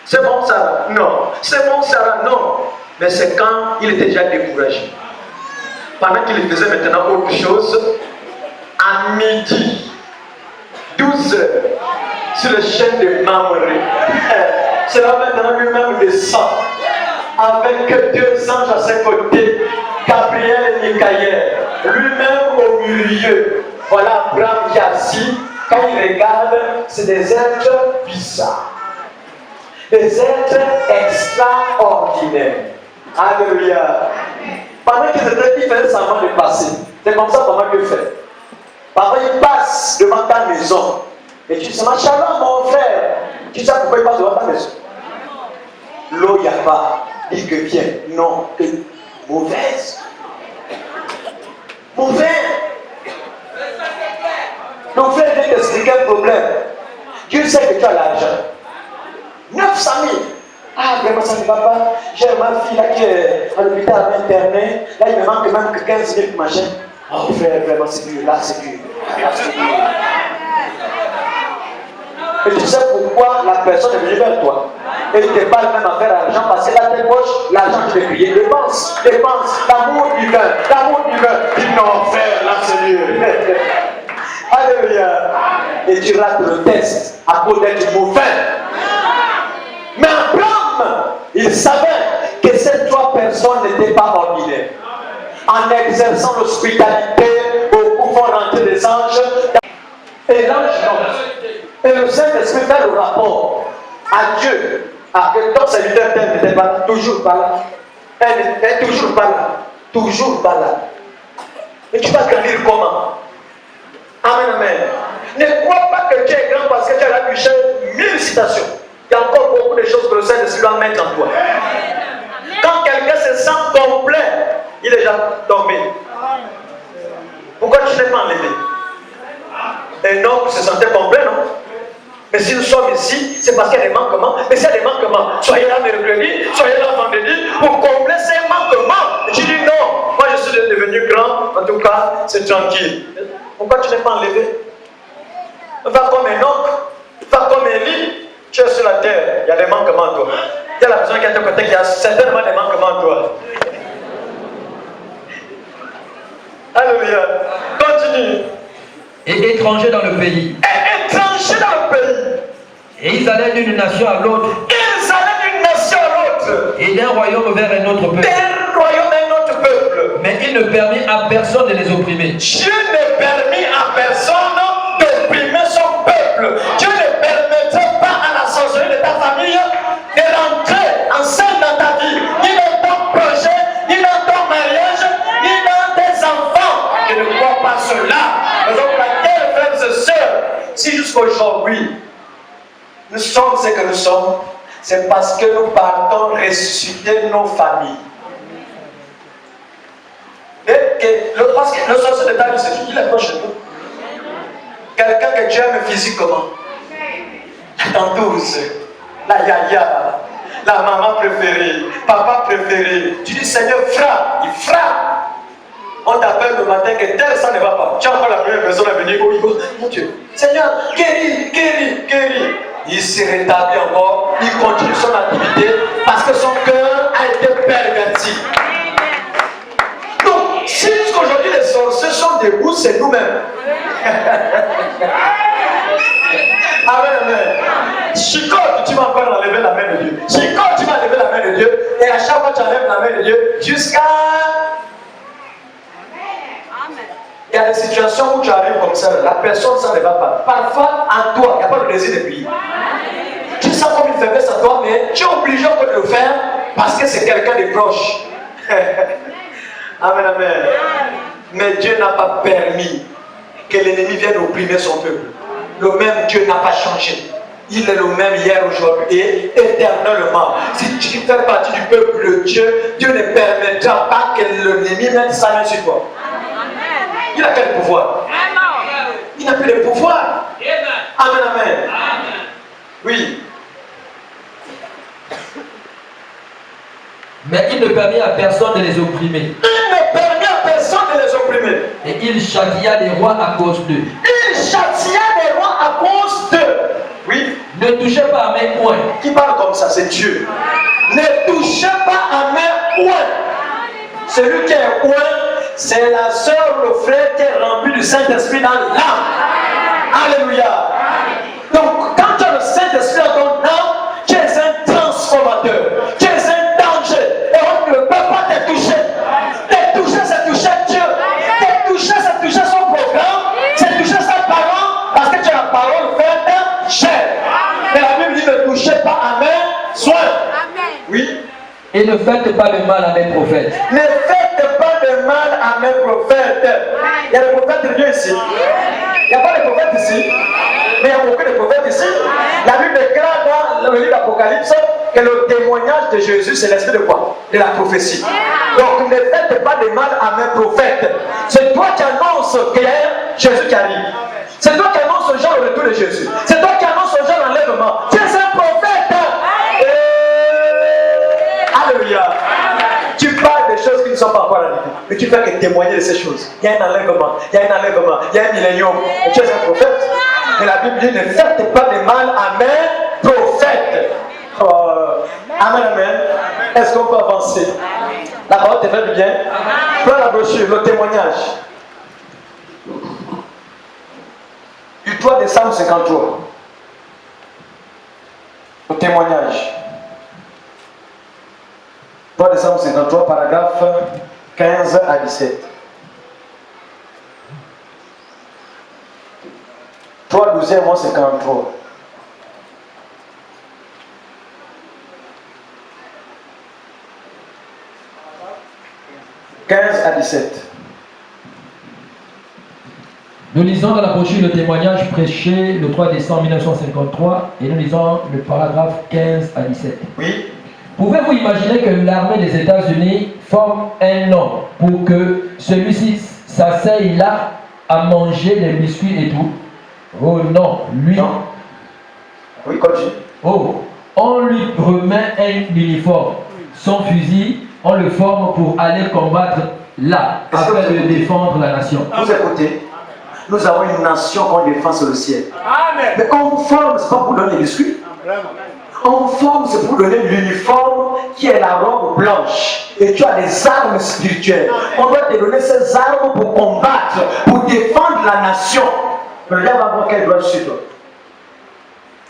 C'est bon, Sarah, non. C'est bon, Sarah, non. Mais c'est quand il était déjà découragé. Pendant qu'il faisait maintenant autre chose, à midi, 12 heures, sur le chêne de Mamoré, c'est là maintenant lui-même descend, avec 2 anges à ses côtés, Gabriel et Michael, lui-même au milieu. Voilà Abraham qui est assis, quand il regarde, c'est des êtres bizarres. Des êtres extraordinaires. Alléluia. Pendant qu'il faisait semblant de passer, c'est comme ça comment Dieu fait. Parfois il passe devant ta maison. Et tu dis, machallah mon frère. Tu sais pourquoi il passe devant ta maison? L'eau, il n'y a pas. Dis que bien. Non, que mauvaise. Mauvais. Donc frère vient t'expliquer un problème. Dieu sait que tu as l'argent. 900 000. Ah, vraiment, ça ne va pas. J'ai ma fille là qui est à l'hôpital internet. Là, il me manque même que 15 000 pour machin. Oh, frère, vraiment, c'est dur. Là, c'est dur. Et tu sais pourquoi la personne est venue vers toi. Et il ne te parle même à faire l'argent parce que là, tes poches, l'argent tu veux crier. Dépense, dépense, l'amour divin, l'amour divin. Dis non, frère, là, c'est mieux. Alléluia. Et tu rates le test à cause d'être mauvais. Mais Abraham, il savait que ces 3 personnes n'étaient pas ordinaires. En exerçant l'hospitalité, beaucoup font rentrer des anges. Et l'ange non. Et le Saint-Esprit fait le rapport à Dieu. À que ton serviteur n'était pas là, toujours pas là. Elle n'est toujours pas là. Toujours pas là. Et tu vas grandir comment? Amen, amen. Ne crois pas que tu es grand parce que tu as la bûche. 1000 citations. Il y a encore beaucoup de choses que le Saint-Esprit doit mettre en toi. Quand quelqu'un se sent complet, il est déjà tombé. Pourquoi tu n'es pas enlevé? Un homme se sentait complet, non? Mais si nous sommes ici, c'est parce qu'il y a des manquements. Mais s'il y a des manquements, soyez là mercredi, soyez là vendredi, pour combler ces manquements. Et tu dis non, moi je suis devenu grand, en tout cas, c'est tranquille. Pourquoi tu n'es pas enlevé? Va comme Enoch, va comme Élie, tu es sur la terre, il y a des manquements en toi. Il y a la personne qui est à ton côté qui a certainement des manquements en toi. Alléluia. Continue. Et étrangers dans le pays. Et étrangers dans le pays. Et ils allaient d'une nation à l'autre. Ils allaient d'une nation à l'autre. Et d'un royaume vers un autre peuple. D'un royaume à un autre peuple. Mais il ne permit à personne de les opprimer. Dieu ne permit à personne d'opprimer son peuple. Dieu ne permettrait pas à la sorcellerie de ta famille de rentrer enceinte dans ta vie, ni dans ton projet, ni dans ton mariage, ni dans tes enfants. Je ne crois pas cela. Raison pour laquelle, frères et sœurs, si jusqu'aujourd'hui nous sommes ce que nous sommes, c'est parce que nous partons ressusciter nos familles. Parce que le sorcier de ta vie, c'est qui? Il est proche de nous. Quelqu'un que tu aimes physiquement. La tentouse, la yaya, la maman préférée, papa préféré. Tu dis Seigneur, frappe, il frappe. On t'appelle le matin que tel ça ne va pas. Tu as encore la première personne à venir. Oh, mon Dieu. Seigneur, guéris. Il se rétablit encore. Il continue son activité parce que son cœur a été perverti. Donc, si jusqu'aujourd'hui les sorciers sont debout, c'est nous-mêmes. Amen. Chicote, tu vas encore enlever la main de Dieu. Chicote, tu vas enlever la main de Dieu. Et à chaque fois, tu enlèves la main de Dieu jusqu'à. Il y a des situations où tu arrives comme ça, la personne, ça ne va pas. Parfois, en toi, il n'y a pas le désir de prier. Tu sens comme une faiblesse en toi, mais tu es obligé de le faire parce que c'est quelqu'un de proche. Amen, amen. Mais Dieu n'a pas permis que l'ennemi vienne opprimer son peuple. Le même Dieu n'a pas changé. Il est le même hier, aujourd'hui et éternellement. Si tu fais partie du peuple de Dieu, Dieu ne permettra pas que l'ennemi mette sa main sur toi. Il n'a pas de pouvoir. Il n'a plus de pouvoir. Amen, amen. Oui. Mais il ne permet à personne de les opprimer. Il ne permet à personne de les opprimer. Et il châtia les rois à cause d'eux. Il châtia les rois à cause d'eux. Oui. Ne touchez pas à mes poings. Qui parle comme ça, c'est Dieu. Ne touchez pas à mes poings. Celui qui est oint, c'est la sœur, le frère qui est rempli du Saint-Esprit dans l'âme. Alléluia. Donc, quand tu as le Saint-Esprit dans ton âme, tu es un transformateur. Tu es un danger. Et on ne peut pas te toucher. Te toucher, c'est toucher Dieu. Te toucher, c'est toucher son programme. C'est toucher sa parole. Parce que tu as la parole faite chair. Et la Bible dit ne touchez pas à mes soins. Oui. Et ne faites pas de mal à mes prophètes. Ne faites pas de mal à mes prophètes. Il y a des prophètes de Dieu ici. Il n'y a pas de prophètes ici. Mais il y a beaucoup de prophètes ici. La Bible déclare dans le livre d'Apocalypse que le témoignage de Jésus, c'est l'esprit de quoi? De la prophétie. Donc ne faites pas de mal à mes prophètes. C'est toi qui annonces qu'il y a Jésus qui arrive. C'est toi qui annonces au genre le retour de Jésus. C'est toi qui annonces au genre l'enlèvement. Tu es un prophète. Alléluia. Tu parles des choses qui ne sont pas encore arrivées. Mais tu fais que témoigner de ces choses. Il y a un enlèvement, il y a un enlèvement, il y a un millénium. Et tu es un prophète. Et la Bible dit ne faites pas de mal à mes prophètes. Amen, amen. Est-ce qu'on peut avancer? La parole te fait du bien. Prends la brochure, le témoignage. Du toit des Psaumes 53. Le témoignage. Toit des Psaumes 53, paragraphe 15 à 17. 3, 12e, 53. À 17. Nous lisons dans la brochure le témoignage prêché le 3 décembre 1953 et nous lisons le paragraphe 15 à 17. Oui. Pouvez-vous imaginer que l'armée des États-Unis forme un homme pour que celui-ci s'asseye là à manger des biscuits et tout? Oh non, lui. Non. Oui, continue. Oh, on lui remet un uniforme, son fusil. On le forme pour aller combattre là, afin de défendre la nation. Vous écoutez, nous avons une nation qu'on défend sur le ciel. Amen. Mais on forme, ce n'est pas pour donner des biscuits. On forme, c'est pour donner l'uniforme qui est la robe blanche. Et tu as des armes spirituelles. On doit te donner ces armes pour combattre, pour défendre la nation. Le diable va voir quel doit sur toi.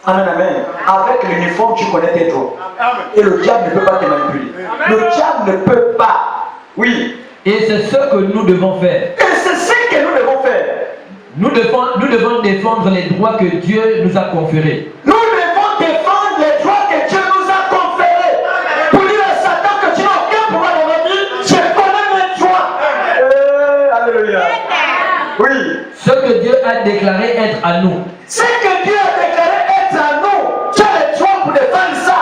Amen, amen. Avec l'uniforme, tu connais tes droits. Et le diable ne peut pas te manipuler. Le diable ne peut pas. Oui. Et c'est ce que nous devons faire. Et c'est ce que nous devons faire. Nous devons défendre les droits que Dieu nous a conférés. Nous devons défendre les droits que Dieu nous a conférés. Pour dire à Satan que tu n'as aucun pouvoir dans ma vie, je connais mes droits. Alléluia. Oui. Ce que Dieu a déclaré être à nous. Ce que Dieu a déclaré être à nous, tu as les droits pour défendre ça.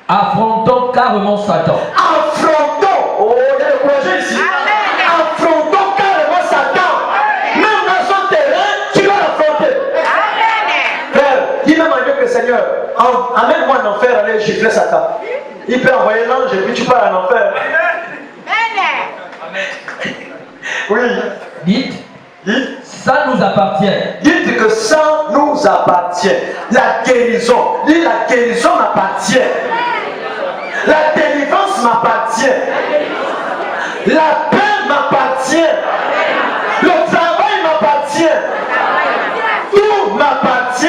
Affrontons carrément Satan. Affrontons. Oh, il y a le projet ici. Affrontons carrément Satan. Même dans son terrain, tu dois l'affronter. Frère, dis même à Dieu que Seigneur, amène-moi en enfer, aller gifler Satan. Il peut envoyer l'ange et puis tu pars en enfer. Oui. Dites, Dites. ça nous appartient. Dites que ça nous appartient. La guérison. Dites la guérison m'appartient. La délivrance m'appartient. La paix m'appartient. Le travail m'appartient. Tout m'appartient.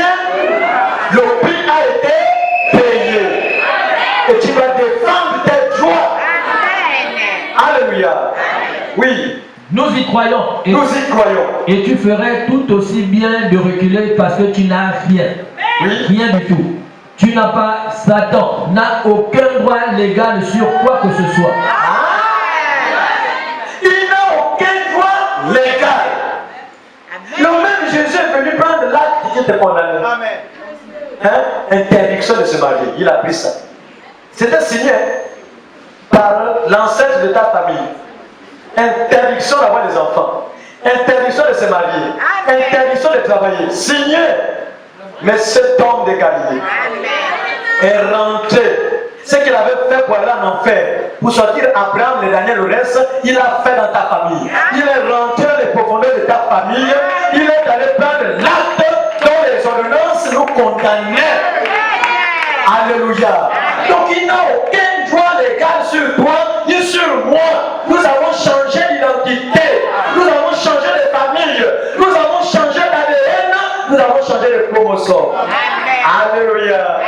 Le prix a été payé. Et tu vas défendre tes droits. Alléluia. Oui. Nous y croyons. Et, Nous y croyons. et tu ferais tout aussi bien de reculer parce que tu n'as rien. Oui. Rien du tout. Tu n'as pas, Satan n'a aucun droit légal sur quoi que ce soit. Il n'a aucun droit légal. Le même Jésus est venu prendre l'acte qui était condamné. Hein? Interdiction de se marier. Il a pris ça. C'était signé par l'ancêtre de ta famille. Interdiction d'avoir des enfants. Interdiction de se marier. Interdiction de travailler. Signé. Mais cet homme de Galilée est rentré. Ce qu'il avait fait pour aller en enfer, pour sortir Abraham, le dernier, le reste, il a fait dans ta famille. Il est rentré dans les profondeurs de ta famille. Il est allé prendre l'acte dont les ordonnances nous condamnaient. Alléluia. Donc il n'a aucun droit légal sur toi ni sur moi. Nous avons changé d'identité. Nous avons changé de famille. Nous avons changé d'ADN. Nous avons changé de chromosome. Alléluia.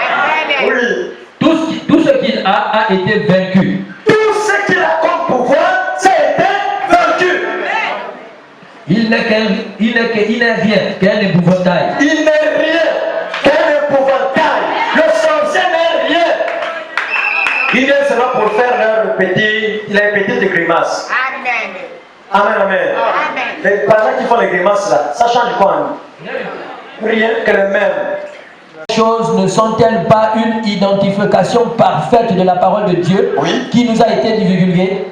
Oui. Tout ce qu'il a été vaincu. Tout ce qu'il a comme pouvoir, ça a été vaincu. Il n'est rien qu'un épouvantail. Il n'est rien qu'un épouvantail. Le sorcier n'est rien. Il vient seulement pour faire leur petit, il a une petite grimace. Amen. Amen, amen. Amen. Les parents qui font les grimaces là, ça change quoi en nous? Rien que le même. Ces choses ne sont-elles pas une identification parfaite de la parole de Dieu Oui. qui nous a été divulguée?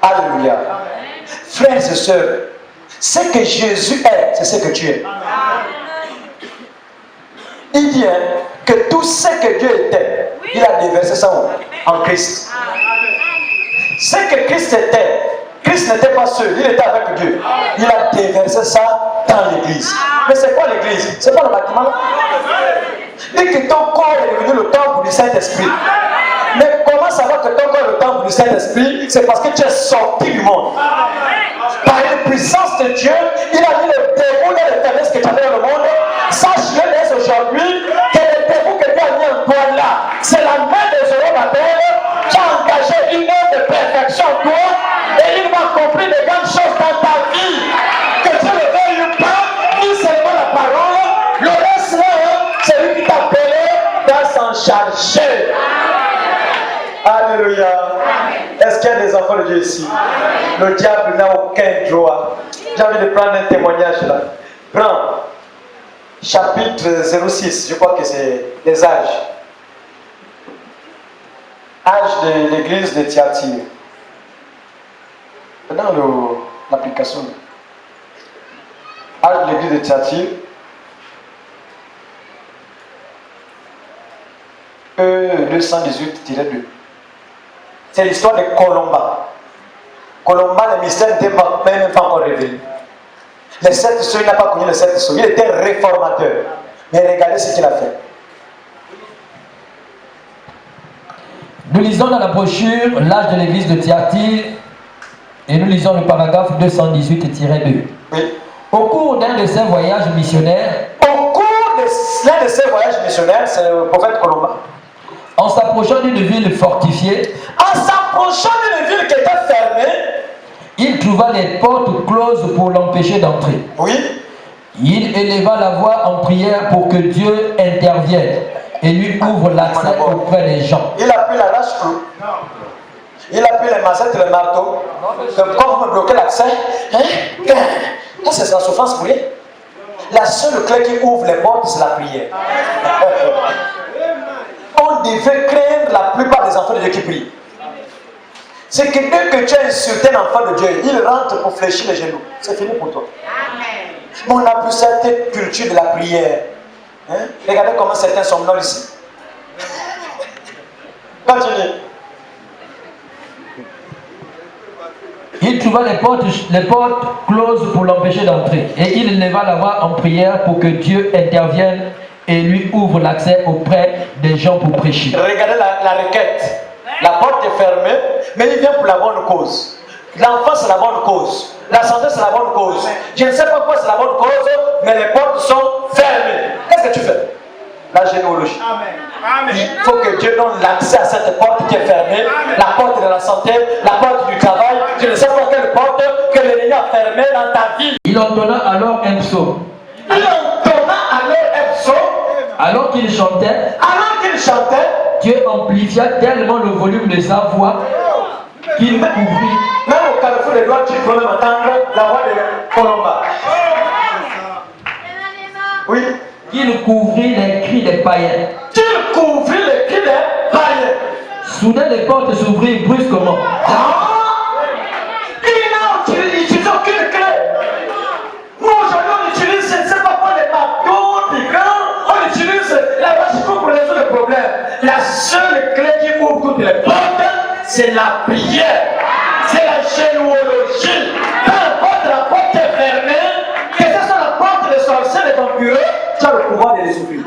Alléluia. Frères et sœurs, ce que Jésus est, c'est ce que tu es. Il dit que tout ce que Dieu était, il a déversé ça où? En Christ. Ce que Christ était, Christ n'était pas seul, il était avec Dieu. Il a déversé ça dans l'église. Mais c'est quoi l'église? C'est pas le bâtiment. Dit que ton corps est devenu le temple du Saint-Esprit. Mais comment savoir que ton corps est le temple du Saint-Esprit? C'est parce que tu es sorti du monde. Par une puissance de Dieu, il a mis le démon dans les faiblesses que tu avais dans le monde. Sache-le dès aujourd'hui que le démon que Dieu a mis en toi là, c'est la main de Zorobabel qui a engagé une œuvre de perfection en toi et il va accomplir de grandes choses dans ta vie. Que tu ne veuilles pas, ni seulement la parole, le reste là, c'est lui qui t'a appelé, va s'en charger. Alléluia. Est-ce qu'il y a des enfants de Dieu ici? Le diable n'a aucun droit. J'ai envie de prendre un témoignage là. Prends chapitre 06, je crois que c'est les âges. Âge de l'église de Thyatire. Dans l'application. Âge de l'église de Thyatire. E218-2. C'est l'histoire de Colomba. Colomba, le mystère n'était même pas encore révélé. Les sept sceaux, il n'a pas connu les sept sceaux. Il était réformateur. Mais regardez ce qu'il a fait. Nous lisons dans la brochure l'âge de l'église de Thyatire et nous lisons le paragraphe 218-2. Oui. Au cours d'un de ses voyages missionnaires, Au cours de l'un de ses voyages missionnaires, c'est le prophète Colomba. en s'approchant d'une ville fortifiée, En s'approchant d'une ville qui était fermée, il trouva les portes closes pour l'empêcher d'entrer. oui, Il éleva la voix en prière pour que Dieu intervienne et lui ouvre l'accès auprès des gens. il a pris la lâche-clou. Il a pris les macettes et le marteau. Comme quand vous me bloquez l'accès, hein? Là, c'est la souffrance pour rien. La seule clé qui ouvre les portes, c'est la prière. On devait craindre la plupart des enfants de Dieu qui prient. C'est que dès que tu as insulté un enfant de Dieu, il rentre pour fléchir les genoux. C'est fini pour toi. Mais on n'a plus cette culture de la prière. Hein? Regardez comment certains somnolent ici. Continue. Il souvent les portes closes pour l'empêcher d'entrer. Et il ne va la voir en prière pour que Dieu intervienne et lui ouvre l'accès auprès des gens pour prêcher. Regardez la requête. La porte est fermée, mais il vient pour la bonne cause. L'enfant, c'est la bonne cause. La santé, c'est la bonne cause. Je ne sais pas pourquoi c'est la bonne cause, mais les portes sont fermées. Qu'est-ce que tu fais? La généalogie. Amen. Il faut que Dieu donne l'accès à cette porte qui est fermée. La porte de la santé, la porte du travail. Je ne sais pas quelle porte que l'ennemi a fermée dans ta vie. Il entonna alors un psaume. Il entonna alors un psaume. Alors qu'il chantait, Dieu amplifia tellement le volume de sa voix qu'il couvrit. Même au carrefour des doigts, tu peux même entendre la voix de Colomba. Oui. Qu'il couvrit les cris des païens. Qu'il couvrit les cris des païens. Soudain les portes s'ouvrirent brusquement. Il n'utilise aucune clé. Nous aujourd'hui on utilise, je ne sais pas quoi, les marteaux, des gants, on utilise la vache pour résoudre le problème. La seule clé qui ouvre toutes les portes, c'est la prière. C'est la généalogie. Peu importe la porte est fermée, que ce soit la porte des sorciers, des vampires, tu as le pouvoir de les ouvrir.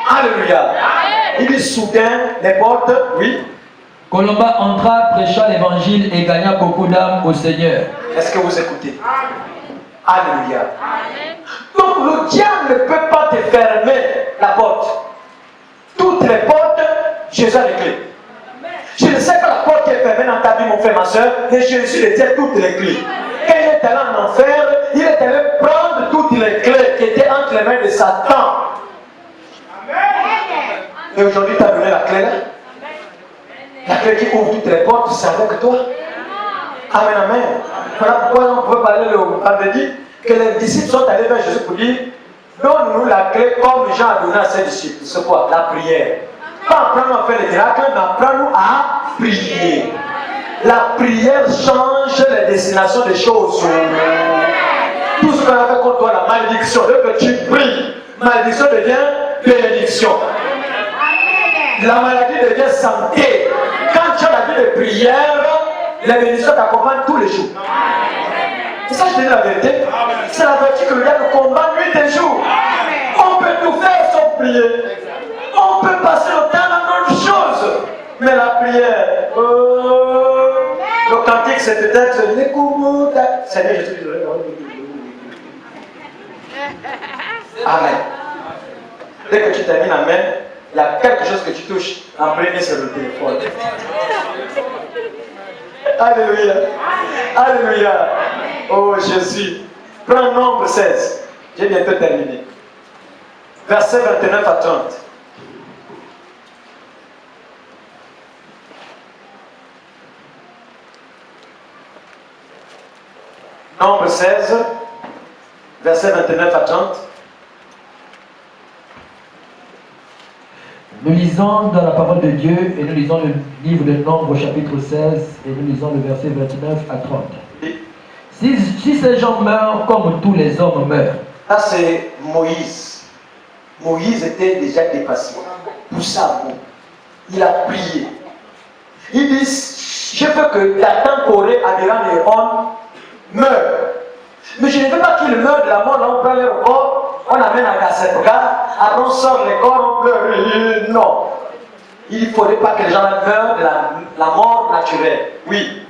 Alléluia. Il dit soudain, les portes, oui. Colomba entra, prêcha l'évangile et gagna beaucoup d'âmes au Seigneur. Est-ce que vous écoutez? Alléluia. Donc le diable ne peut pas te fermer la porte. Toutes les portes, Jésus a les clés. Je ne sais pas la porte qui est fermée dans ta vie, mon frère, ma soeur, mais Jésus détient toutes les clés. Quand il est allé en enfer, il est allé prendre toutes les clés qui étaient entre les mains de Satan. Et aujourd'hui, tu as donné la clé là. La clé qui ouvre toutes les portes, c'est avec toi. Amen, amen. Voilà pourquoi on peut parler le vendredi que les disciples sont allés vers Jésus pour dire donne-nous la clé comme Jean a donné à ses disciples. C'est quoi? La prière. Pas apprends-nous à faire les miracles, mais apprends-nous à prier. La prière change les destinations des choses. Tout ce qu'on a fait contre toi, la malédiction, dès que tu pries, malédiction devient bénédiction. La maladie devient santé. Quand tu as la vie de prière, les bénédictions t'accompagnent tous les jours. C'est ça que je te dis la vérité. C'est la vertu que le diable combat nuit et jour. On peut tout faire sans prier. On peut passer le temps dans d'autres choses. Mais la prière, le cantique, c'est peut-être les coups. Seigneur, je suis désolé. Amen. Dès que tu termines, amen, il y a quelque chose que tu touches. En premier, c'est le téléphone. Alléluia. Alléluia. Oh Jésus. Prends Nombre 16. J'ai bientôt terminé. Verset 29 à 30. Nombre 16, verset 29 à 30. Nous lisons dans la parole de Dieu et nous lisons le livre de Nombre chapitre 16 et nous lisons le verset 29 à 30. Si ces gens meurent comme tous les hommes meurent. Ça c'est Moïse. Moïse était déjà dépassé. Poussé à bout. Il a prié. Il dit, je veux que Dathan, Corée, Abiram et Aaron meurent. Mais je ne veux pas qu'ils meurent de la mort. Là on prend leur corps, on amène à Gassepga, après on sort les corps, on pleure. Non. Il ne faudrait pas que les gens meurent de la mort naturelle. Oui.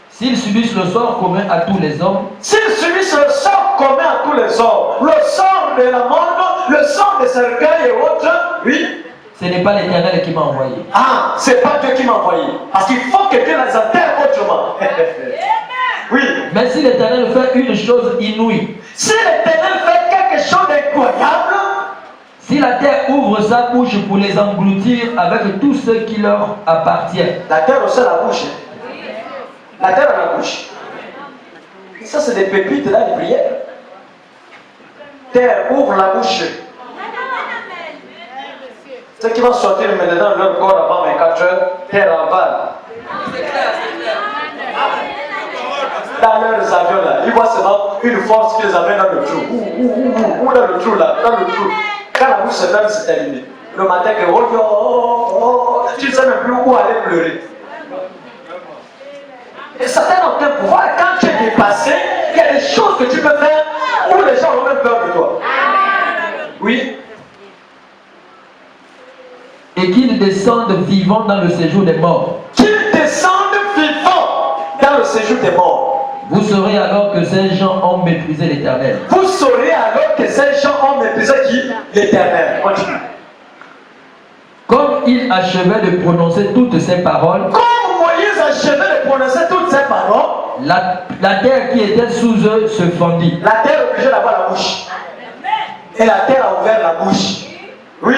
S'ils subissent le sort commun à tous les hommes. S'ils subissent le sort commun à tous les hommes, le sort de la mort, le sort des cercueils et autres, oui. Ce n'est pas l'Éternel qui m'a envoyé. Ah, c'est pas Dieu qui m'a envoyé. Parce qu'il faut que Dieu les enterre autrement. Oui. Mais si l'Éternel fait une chose inouïe. Si l'Éternel fait quelque chose d'incroyable. Si la terre ouvre sa bouche pour les engloutir avec tout ce qui leur appartient. La terre aussi a la bouche. La terre a la bouche. Ça c'est des pépites là de prière. Terre ouvre la bouche. Ceux qui vont sortir maintenant de leur corps avant 24 heures, terre avale. Dans leurs avions là, ils voient seulement une force qui les amène dans le trou. Ou dans le trou là, dans le trou. Quand la bouche se ferme, c'est terminé. Le matin, tu ne sais même plus où aller pleurer. Et Satan n'a aucun pouvoir. choses que tu peux faire où les gens ont même peur de toi. Oui. Et qu'ils descendent vivants dans le séjour des morts. Qu'ils descendent vivants dans le séjour des morts. Vous saurez alors que ces gens ont méprisé l'Éternel. Vous saurez alors que ces gens ont méprisé qui? L'Éternel. Continue. Comme il achevait de prononcer toutes ces paroles, Comme Moïse achevait de prononcer toutes ces paroles, la terre qui était sous eux se fendit. la terre est obligée d'avoir la bouche. Et la terre a ouvert la bouche. Oui.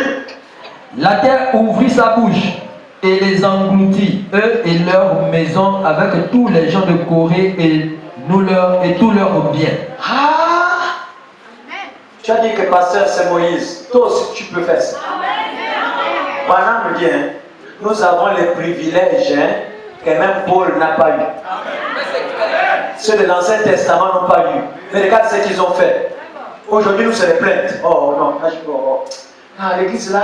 La terre ouvrit sa bouche et les engloutit, eux et leurs maisons, avec tous les gens de Corée et tous leurs biens. Ah! Tu as dit que pasteur c'est Moïse. Toi aussi tu peux faire ça. Voilà me dit, hein, nous avons les privilèges que même Paul n'a pas eu. Ceux de l'Ancien Testament n'ont pas eu. Mais regarde ce qu'ils ont fait. Aujourd'hui, nous se les plaintes. Oh non, là, ah, l'église là,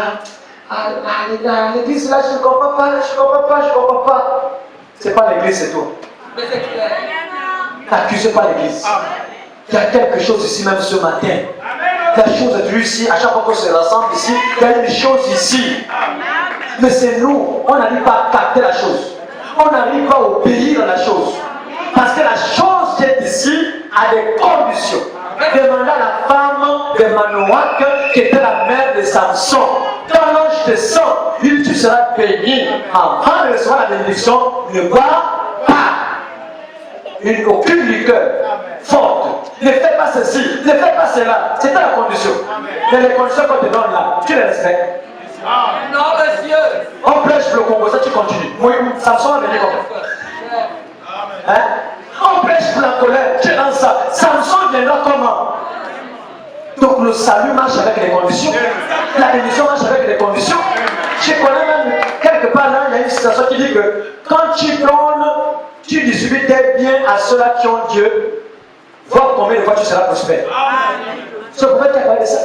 l'église là, je ne comprends pas. C'est pas l'église, c'est toi. N'accusez pas l'église. Il y a quelque chose ici, même ce matin. La chose est venue ici, à chaque fois qu'on se rassemble ici, il y a une chose ici. Mais c'est nous, on n'arrive pas à capter la chose. On n'arrive pas à obéir à la chose. Parce que la chose qui est ici a des conditions. Demandez à la femme de Manoach, qui était la mère de Samson. Quand l'ange descend, il dit tu seras béni. Avant de recevoir la bénédiction, ne bois pas. Aucune liqueur forte. Ne fais pas ceci, ne fais pas cela. C'était la condition. Mais les conditions qu'on te donne là, tu les respectes. Non, monsieur. On prêche le Congo, ça tu continues. Oui, Samson a venu comme ça. Hein? On prêche pour la colère, tu es dans ça. Samson viendra comment? Donc le salut marche avec les conditions. La bénédiction marche avec les conditions. Je connais même quelque part là, il y a une citation qui dit que quand tu donnes, tu distribues tes biens à ceux-là qui ont Dieu, vois combien de fois tu seras prospère. Ce prophète qui a parlé de ça.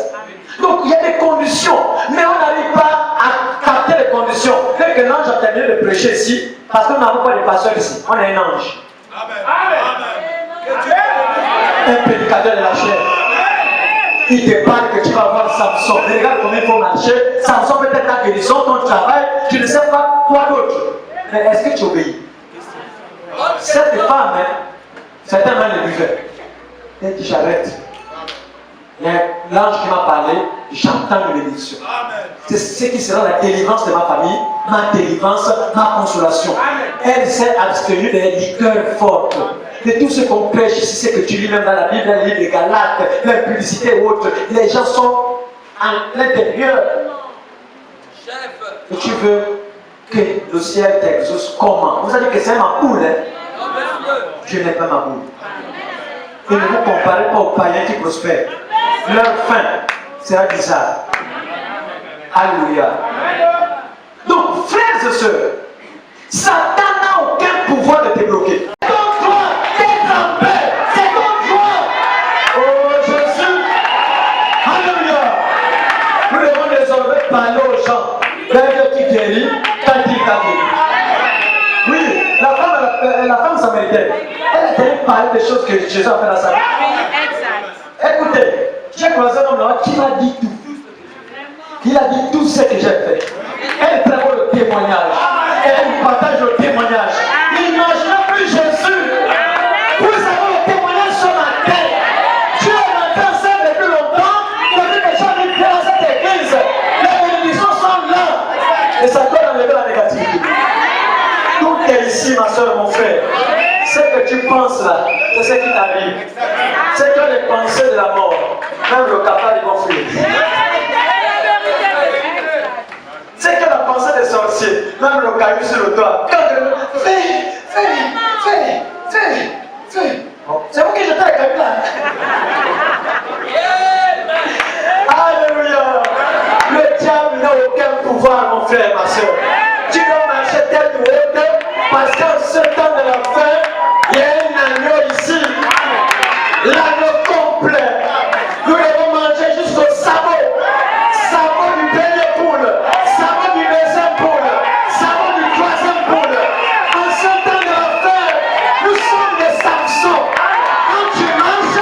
Donc il y a des conditions, mais on n'arrive pas à capter les conditions. Dès que l'ange a terminé de prêcher ici, parce que nous n'avons pas de pasteur ici, on est un ange. Un prédicateur de la chair. Il te parle que tu vas voir Samson. Mais regarde combien il faut marcher. Samson peut être ta guérison, ton travail, tu ne sais pas quoi d'autre. Mais est-ce que tu obéis? Cette femme, hein, certains même le buvaient. Elle dit j'arrête. L'ange qui m'a parlé, j'entends une bénédiction. C'est ce qui sera la délivrance de ma famille, ma délivrance, ma consolation. Elle s'est abstenue des liqueurs fortes. De tout ce qu'on prêche ici, c'est que tu lis même dans la Bible, dans les livres de Galates, l'impudicité ou autre. Les gens sont à l'intérieur. Et tu veux que le ciel t'exauce comment? Vous avez dit que c'est ma boule. Hein? Je n'ai pas ma boule. Et ne vous comparez pas aux païens qui prospèrent. Leur fin sera bizarre. Alléluia. Donc, frères et sœurs, Satan n'a aucun pouvoir de te bloquer. C'est ton droit d'être en paix. C'est ton droit. Oh Jésus. Alléluia. Nous devons désormais parler aux gens. D'un Dieu qui guérit, quand il t'a guéri. Oui, la femme samaritaine, elle était parler des choses que Jésus a fait dans sa vie. Écoutez, j'ai croisé un homme là qui m'a dit tout. Il a dit tout ce que j'ai fait. Elle prévoit le témoignage. Elle partage le témoignage. Imaginez plus Jésus. Vous avez le témoignage sur la terre. Dieu m'entend ça depuis longtemps. Depuis que j'ai mis dans cette église. Les bénédictions sont là. Et ça doit enlever la négativité. Tout est ici, ma soeur, mon frère. Ce que tu penses là, c'est ce qui t'arrive. C'est que les pensées de la mort. Même le capable est gonflé. C'est que la pensée des sorciers, même le caillou sur le toit. Fais. C'est vous qui jetez le caillou là. Alléluia. Le diable n'a aucun pouvoir, mon frère, ma soeur. Tu dois marcher tête haute parce qu'en ce temps de la fin, il y a un agneau ici. L'agneau complet. Nous devons manger jusqu'au sabot. Sabot du premier poule. Sabot du deuxième poule. Sabot du troisième poule. En ce temps de la fin, nous sommes des Samsons. Quand tu manges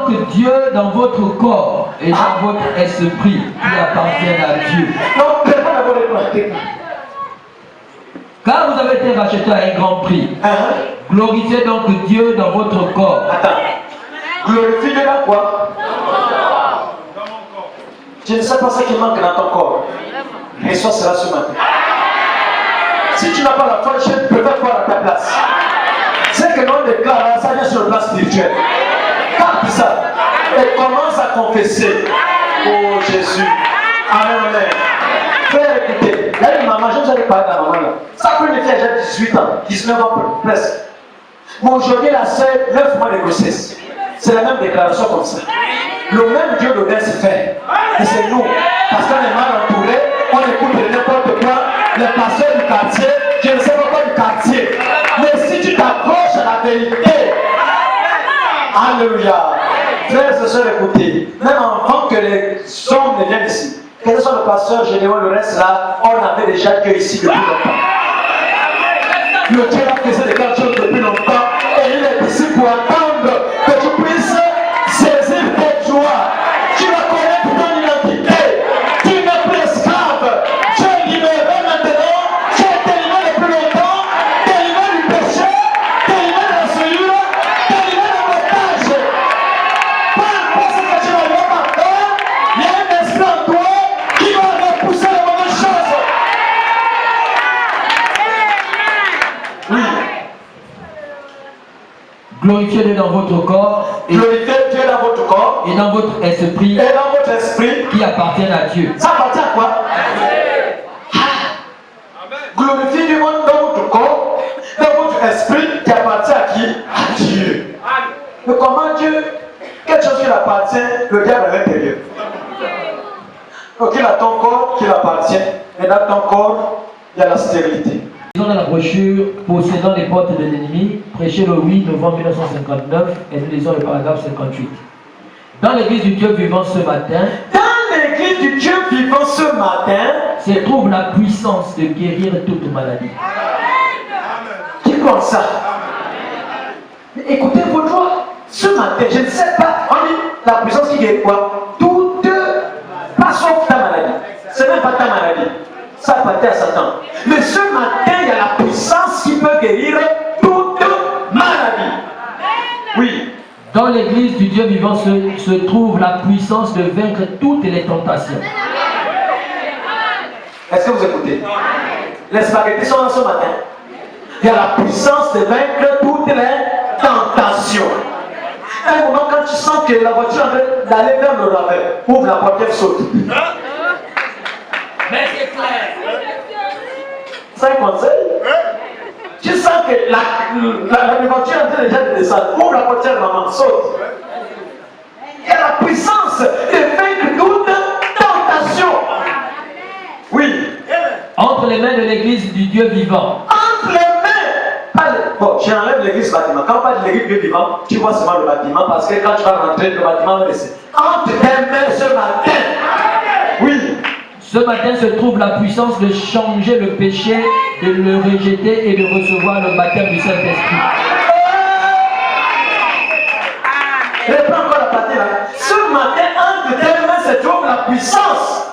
donc Dieu dans votre corps et dans votre esprit qui appartiennent à Dieu. Donc, prépare d'abord les pratiques. Car vous avez été rachetés à un grand prix. Glorifiez donc Dieu dans votre corps. Attends. Glorifie Dieu dans quoi? Je ne sais pas ce qui manque dans ton corps. Et ça sera ce matin. Si tu n'as pas la foi, je ne peux pas voir à ta place. C'est que l'on déclare, ça vient sur le plan spirituel. Capte ça. Et commence à confesser. Oh Jésus. Amen, amen. Frère, écoutez. Il y a une maman, je vous avais parlé de la maman là. Ça peut une fille, j'ai 18 ans, 19 ans presque. Mais aujourd'hui, la sœur, 9 mois de grossesse. C'est la même déclaration comme ça. Le même Dieu de se fait. Et c'est nous. Parce qu'on est mal entouré, on écoute n'importe quoi. Les pasteurs du quartier, je ne sais pas quoi du quartier. Mais si tu t'approches à la vérité, alléluia. Frères et sœurs, écoutez. Même avant que les hommes ne viennent ici, quel que soit le pasteur général, le reste là, on avait déjà Dieu ici depuis longtemps. Le Dieu a fait des grandes choses depuis longtemps et il est ici pour attendre que tu puisses saisir tes joies. Tu vas connaître ton identité. Tu n'es plus esclave. Tu es libéré maintenant. Tu es délivré depuis longtemps. Délivré du péché. Délivré de la souillure. Délivré de l'otage. Peu importe ce que tu vas voir maintenant, il y a un esprit en toi qui va repousser les mauvaises choses. Oui. Glorifiez Dieu dans votre corps Glorifiez Dieu dans votre corps et dans votre esprit et dans votre esprit qui appartiennent à Dieu. Ça appartient à quoi? Glorifiez Dieu dans votre corps, dans votre esprit qui appartient à qui? À Dieu. Mais comment Dieu, quelque chose qui lui appartient, le diable à l'intérieur? Donc il a ton corps qui lui appartient, et dans ton corps, il y a la stérilité. Dans la brochure Possédant les portes de l'ennemi, prêché le 8 novembre 1959, et nous lisons le paragraphe 58. Dans l'église du Dieu vivant ce matin, Dans l'église du Dieu vivant ce matin, se trouve la puissance de guérir toute maladie. qui croit ça? Mais écoutez votre voix. Ce matin, je ne sais pas, on dit la puissance qui guérit quoi? Toute, pas sauf ta maladie. C'est même pas ta maladie. Ça appartient à Satan. Mais ce matin, il y a la puissance qui peut guérir toute maladie. Oui. Dans l'église du Dieu vivant se trouve la puissance de vaincre toutes les tentations. Est-ce que vous écoutez? Les spaghettis sont là ce matin. Il y a la puissance de vaincre toutes les tentations. À un moment, quand tu sens que la voiture est en train d'aller vers le ravin, ouvre la porte et saute. Mais c'est clair. C'est un conseil. Tu sens que la voiture est en train déjà de descendre. Ouvre la portière, maman, saute. Il y a la puissance de vaincre toute tentation. Oui. Entre les mains de l'église du Dieu vivant. Entre les mains. Bon, j'enlève l'église bâtiment. Quand on parle de l'église Dieu vivant, tu vois seulement le bâtiment parce que quand tu vas rentrer, le bâtiment va laisser. Entre tes mains ce matin. Oui. Ce matin se trouve la puissance de changer le péché, de le rejeter et de recevoir le baptême du Saint-Esprit. Reprends encore la partie là. Ce matin, entre tes mains se trouve la puissance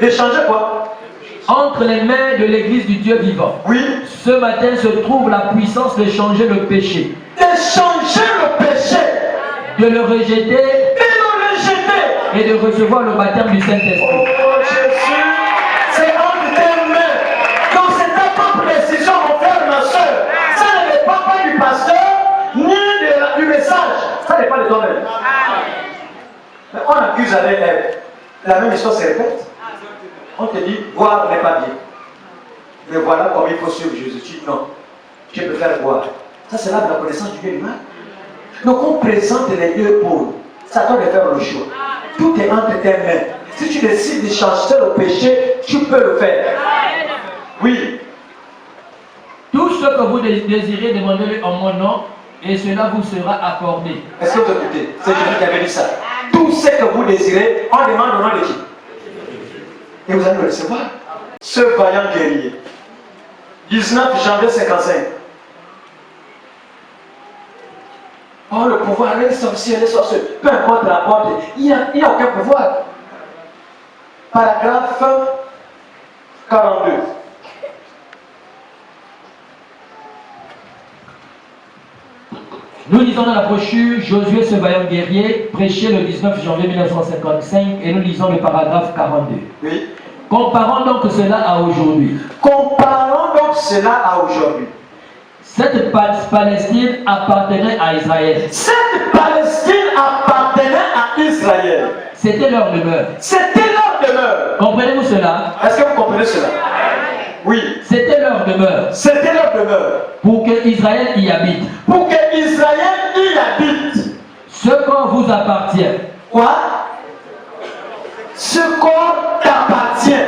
de changer quoi? Entre les mains de l'église du Dieu vivant. Oui. Ce matin se trouve la puissance de changer le péché. De changer le péché. De le rejeter. De le rejeter. Et de recevoir le baptême du Saint-Esprit. Oh Jésus, c'est entre tes mains. Donc c'est ta propre décision, mon frère, ma soeur. Ça ne dépend pas du pasteur, ni du message. Ça dépend de toi-même. Mais on accuse avec elle. La même histoire se répète. On te dit, voir n'est pas bien. Mais voilà comment il faut suivre Jésus. Tu dis non, je peux faire voir. Ça, c'est là de la connaissance du bien et du mal. Donc, on présente les deux pôles. Ça doit de faire le choix. Tout est entre tes mains. Si tu décides de changer le péché, tu peux le faire. Oui. Tout ce que vous désirez, demandez-le en mon nom, et cela vous sera accordé. Est-ce que vous écoutez? C'est Jésus qui avait dit ça. Tout ce que vous désirez, on demande au nom de qui? Et vous allez le recevoir. Ce vaillant guerrier. 19 janvier 55. Oh, le pouvoir, les sorciers, les sorciers, peu importe la porte, il n'y a aucun pouvoir. Paragraphe 42. Nous lisons dans la brochure Josué ce vaillant guerrier, prêché le 19 janvier 1955, et nous lisons le paragraphe 42. Oui. Comparons donc cela à aujourd'hui. Comparons donc cela à aujourd'hui. Cette Palestine appartenait à Israël. Cette Palestine appartenait à Israël. C'était leur demeure. C'était leur demeure. Comprenez-vous cela? Est-ce que vous comprenez cela? Oui. C'était leur demeure. C'était leur demeure. Pour que Israël y habite. Pour que Israël y habite. Ce corps vous appartient. Quoi? Ce corps t'appartient.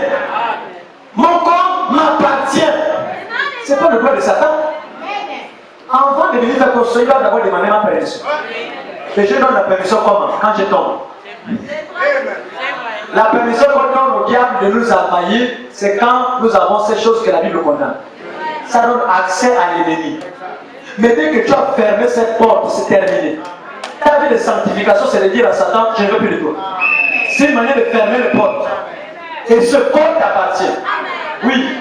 Mon corps m'appartient. C'est pas le corps de Satan. Avant de venir faire construire, il va d'abord demander ma permission. Et je donne la permission comment? Quand je tombe. La permission qu'on donne au diable de nous envahir, c'est quand nous avons ces choses que la Bible condamne. Ça donne accès à l'ennemi. Mais dès que tu as fermé cette porte, c'est terminé. Ta vie de sanctification, c'est de dire à Satan, je ne veux plus de toi. C'est une manière de fermer les portes. Et ce corps t'appartient. Oui.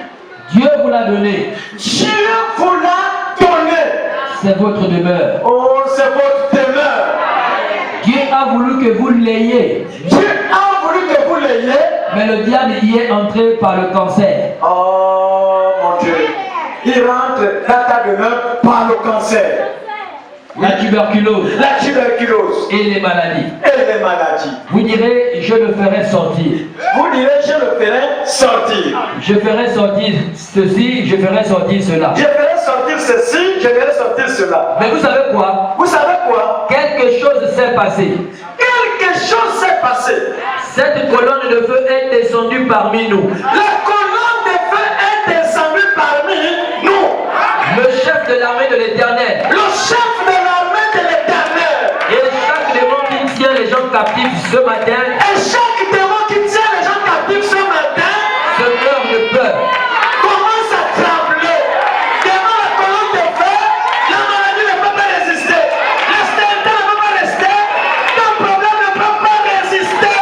Dieu vous l'a donné. Dieu vous l'a donné. C'est votre demeure. Oh, c'est votre demeure. Dieu a voulu que vous l'ayez. Dieu a voulu que vous l'ayez. Mais le diable y est entré par le cancer. Oh mon Dieu. Il rentre dans ta demeure par le cancer. La tuberculose. La tuberculose. Et les maladies. Et les maladies. Vous direz, je le ferai sortir. Vous direz, je le ferai sortir. Je ferai sortir ceci, je ferai sortir cela. Je ferai sortir ceci, je ferai sortir cela. Mais vous savez quoi? Vous savez quoi? Quelque chose s'est passé. Quelque chose s'est passé. Cette colonne de feu est descendue parmi nous. La colonne de feu est descendue parmi nous. Le chef de l'armée de l'Éternel. Le chef de l'armée de l'Éternel. Et chaque démon qui tient les gens captifs ce matin. Et chaque démon qui tient les gens captifs ce matin. Se meurt de peur. Commence à trembler. Devant la colonne de feu, la maladie ne peut pas résister. La stérilité ne peut pas rester. Ton problème ne peut pas résister.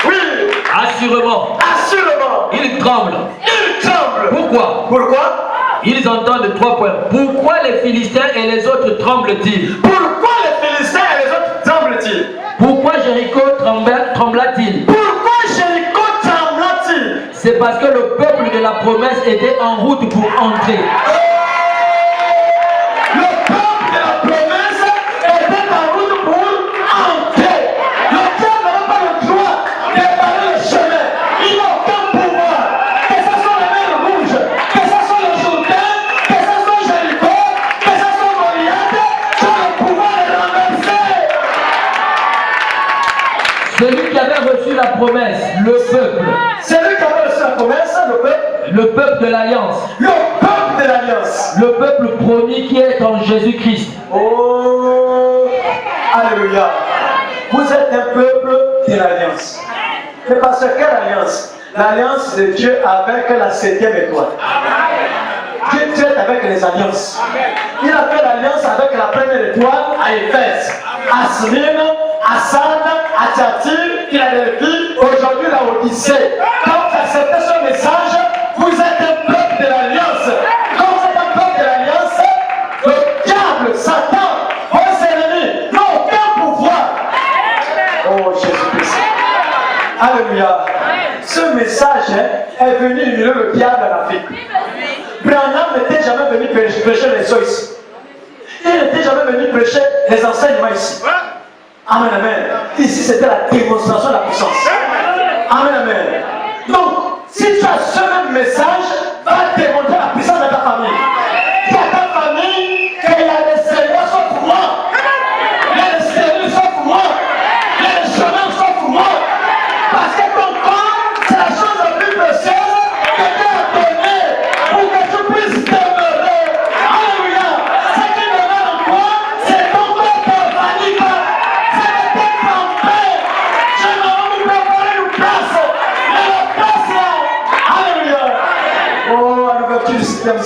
Oui. Assurément. Assurément. Ils tremblent. Ils tremblent. Pourquoi? Pourquoi? Ils entendent 3 points. Pourquoi les Philistins et les autres tremblent-ils? Pourquoi les Philistins et les autres tremblent-ils? Pourquoi Jéricho trembla-t-il? Pourquoi Jéricho trembla-t-il? C'est parce que le peuple de la promesse était en route pour entrer. Le peuple de la promesse était en route pour entrer. Le diable n'avait pas le droit de barrer le chemin. Il n'a aucun pouvoir. Que ce soit la mer rouge, que ce soit le Jourdain, que ce soit Jéricho, que ce soit Goliath, tu as le pouvoir de renverser. Celui qui avait reçu la promesse, le peuple. Celui qui avait reçu la promesse, Le peuple de l'Alliance. le peuple de l'Alliance. Le peuple promis qui est en Jésus-Christ. Oh, alléluia. Vous êtes un peuple de l'Alliance. Mais parce que quelle alliance? L'alliance de Dieu avec la 7e étoile. Dieu traite avec les alliances. Il a fait l'alliance avec la première étoile à Éphèse, à Smyrne, à Sardes, à Thyatire, Philadelphie, aujourd'hui la Odyssée. Quand vous acceptez ce message, vous êtes un peuple de l'alliance. Quand vous êtes un peuple de l'alliance, le diable, Satan, vos ennemis n'ont aucun pouvoir. Oh Jésus-Christ. Alléluia. Ce message est venu humilier le diable en Afrique. Branham n'était jamais venu prêcher les soins ici. Il n'était jamais venu prêcher les enseignements ici. Amen, amen. Ici, c'était la démonstration de la puissance. Amen, amen. Donc, si tu as ce même message, va démontrer la puissance de ta famille. Dis à ta famille qu'il y a des seigneurs sauf moi. Il y a des seigneurs sauf moi. Il y a des chemins sauf moi. Parce que ton corps, c'est la chose la plus précieuse que Dieu a donnée pour que tu puisses demeurer. Alléluia. Ce qui demeure en toi, c'est ton corps organique. C'est le tête trempé. Je ne vais vous préparer une place. Et la place là. Alléluia. Oh, à l'ouverture du 7e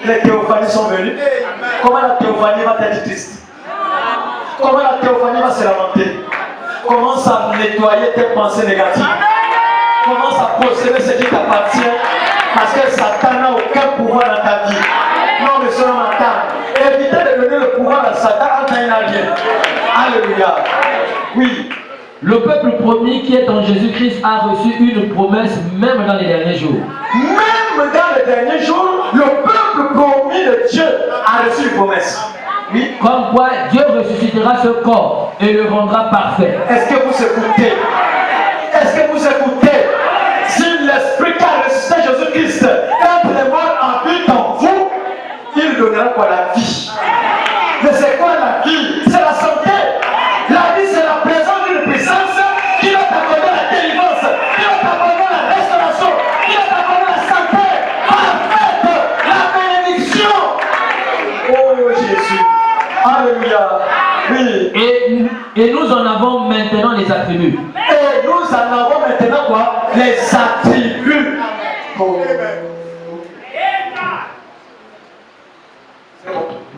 Les théophanies sont venues. Comment la théophanie va t'être triste? Comment la théophanie va se lamenter? Comment ça nettoyer tes pensées négatives? Comment ça posséder ce qui t'appartient? Parce que Satan n'a aucun pouvoir dans ta vie. Non, mais seulement attends. Évitez de donner le pouvoir à Satan quand il n'a rien. Alléluia. Oui. Le peuple promis qui est en Jésus-Christ a reçu une promesse même dans les derniers jours. Même dans les derniers jours, le peuple promis de Dieu a reçu une promesse. Oui. Comme quoi Dieu ressuscitera ce corps et le rendra parfait. Est-ce que vous écoutez? Est-ce que vous écoutez? Si l'Esprit qui a ressuscité Jésus-Christ, quand les morts habitent en vous, il donnera quoi? La vie. Mais c'est quoi la vie? C'est la santé. La vie, c'est la présence d'une puissance qui va t'accorder la délivrance, qui va t'accorder la restauration, qui va t'accorder la santé parfaite, la bénédiction. Oh Jésus. Alléluia. Oui. Et nous en avons maintenant les attributs. Et nous en avons maintenant quoi? Les attributs. Oh.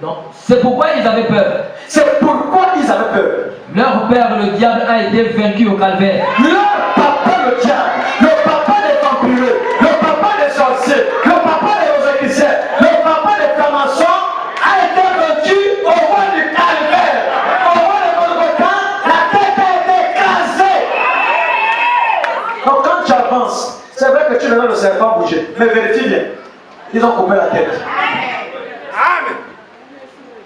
Non. C'est pourquoi ils avaient peur. C'est pourquoi ils avaient peur. Leur père, le diable, a été vaincu au calvaire. Leur papa, le diable, le papa des vampires, le papa des sorciers, le papa des rosicruciens, le papa des francs-maçons a été vaincu au roi du calvaire. Au roi de Golgotha, la tête a été écrasée. Donc quand tu avances, c'est vrai que tu ne le sais pas bouger, mais vérifie bien. Ils ont coupé la tête. Amen.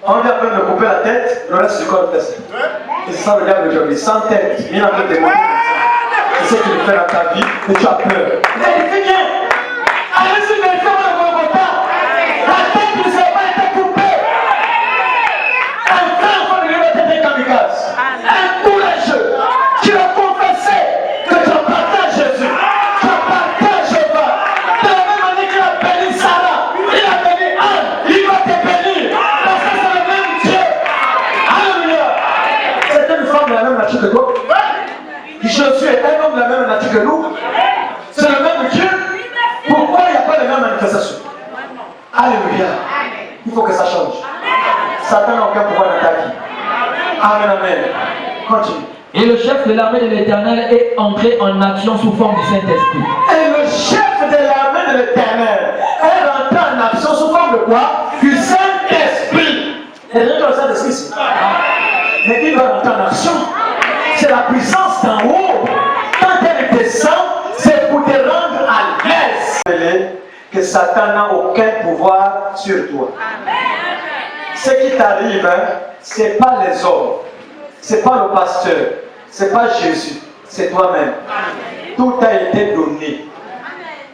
On vient de couper la tête, le reste du corps est resté. Et c'est ça le diable aujourd'hui, sans tête, il a fait des mots. C'est ce qu'il fait dans ta vie, mais tu as peur. Vérifie bien. Allez-y, vérifiez le Golgotha. La tête du serpent a été coupée. Un vrai enfant de Dieu était kamikaze. Un courageux qui a confessé que tu appartiens à Jésus. Tu appartiens à Jéhovah. De la même manière qu'il a béni Sarah, il a béni Anne, il va te bénir. Parce que c'est le même Dieu. Alléluia. C'est une femme de la même nature que toi. Jésus est un homme de la même nature que nous. C'est le même Dieu. Pourquoi il n'y a pas les mêmes manifestations? Alléluia. Il faut que ça change. Satan n'a aucun pouvoir dans ta vie. Amen, amen. Continue. Et le chef de l'armée de l'Éternel est entré en action sous forme du Saint-Esprit. Et le chef de l'armée de l'Éternel est rentré en action sous forme de quoi? Du Saint-Esprit. Et les gens le Saint-Esprit ici. Mais il va rentrer en action. C'est la puissance d'en haut. Quand elle descend, c'est pour te rendre à l'aise. Que Satan n'a aucun pouvoir sur toi. Ce qui t'arrive, ce n'est pas les hommes, ce n'est pas le pasteur, ce n'est pas Jésus, c'est toi-même. Tout a été donné.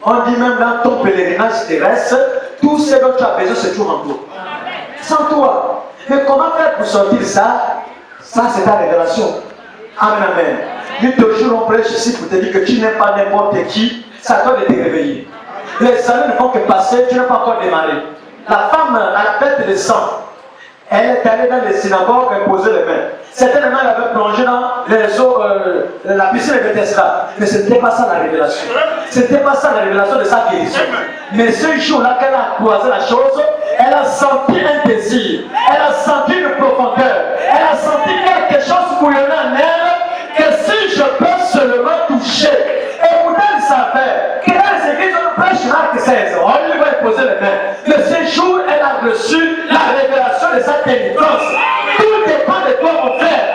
On dit même dans ton pèlerinage terrestre, tout ce dont tu as besoin se trouve en toi. Sans toi. Mais comment faire pour sortir ça? Ça, c'est ta révélation. Amen, amen. Nous toujours on prêche ici pour te dire que tu n'es pas n'importe qui, c'est à toi de te réveiller. Les années ne font que passer, tu n'as pas encore démarré. La femme à la perte de sang, elle est allée dans les synagogues et posait les mains. Certainement, elle avait plongé dans les eaux, la piscine de Bethesda. Mais ce n'était pas ça la révélation. Ce n'était pas ça la révélation de sa guérison. Mais ce jour-là qu'elle a croisé la chose, elle a senti un désir. Elle a senti une profondeur. Elle a senti quelque chose bouillonner en elle. Que si je peux seulement toucher. Et pourtant, elle savait que dans les églises, on prêche Marc 16. On lui va poser les mains. Mais ce jour, elle a reçu la révélation de sa délivrance. Tout dépend de toi, mon frère.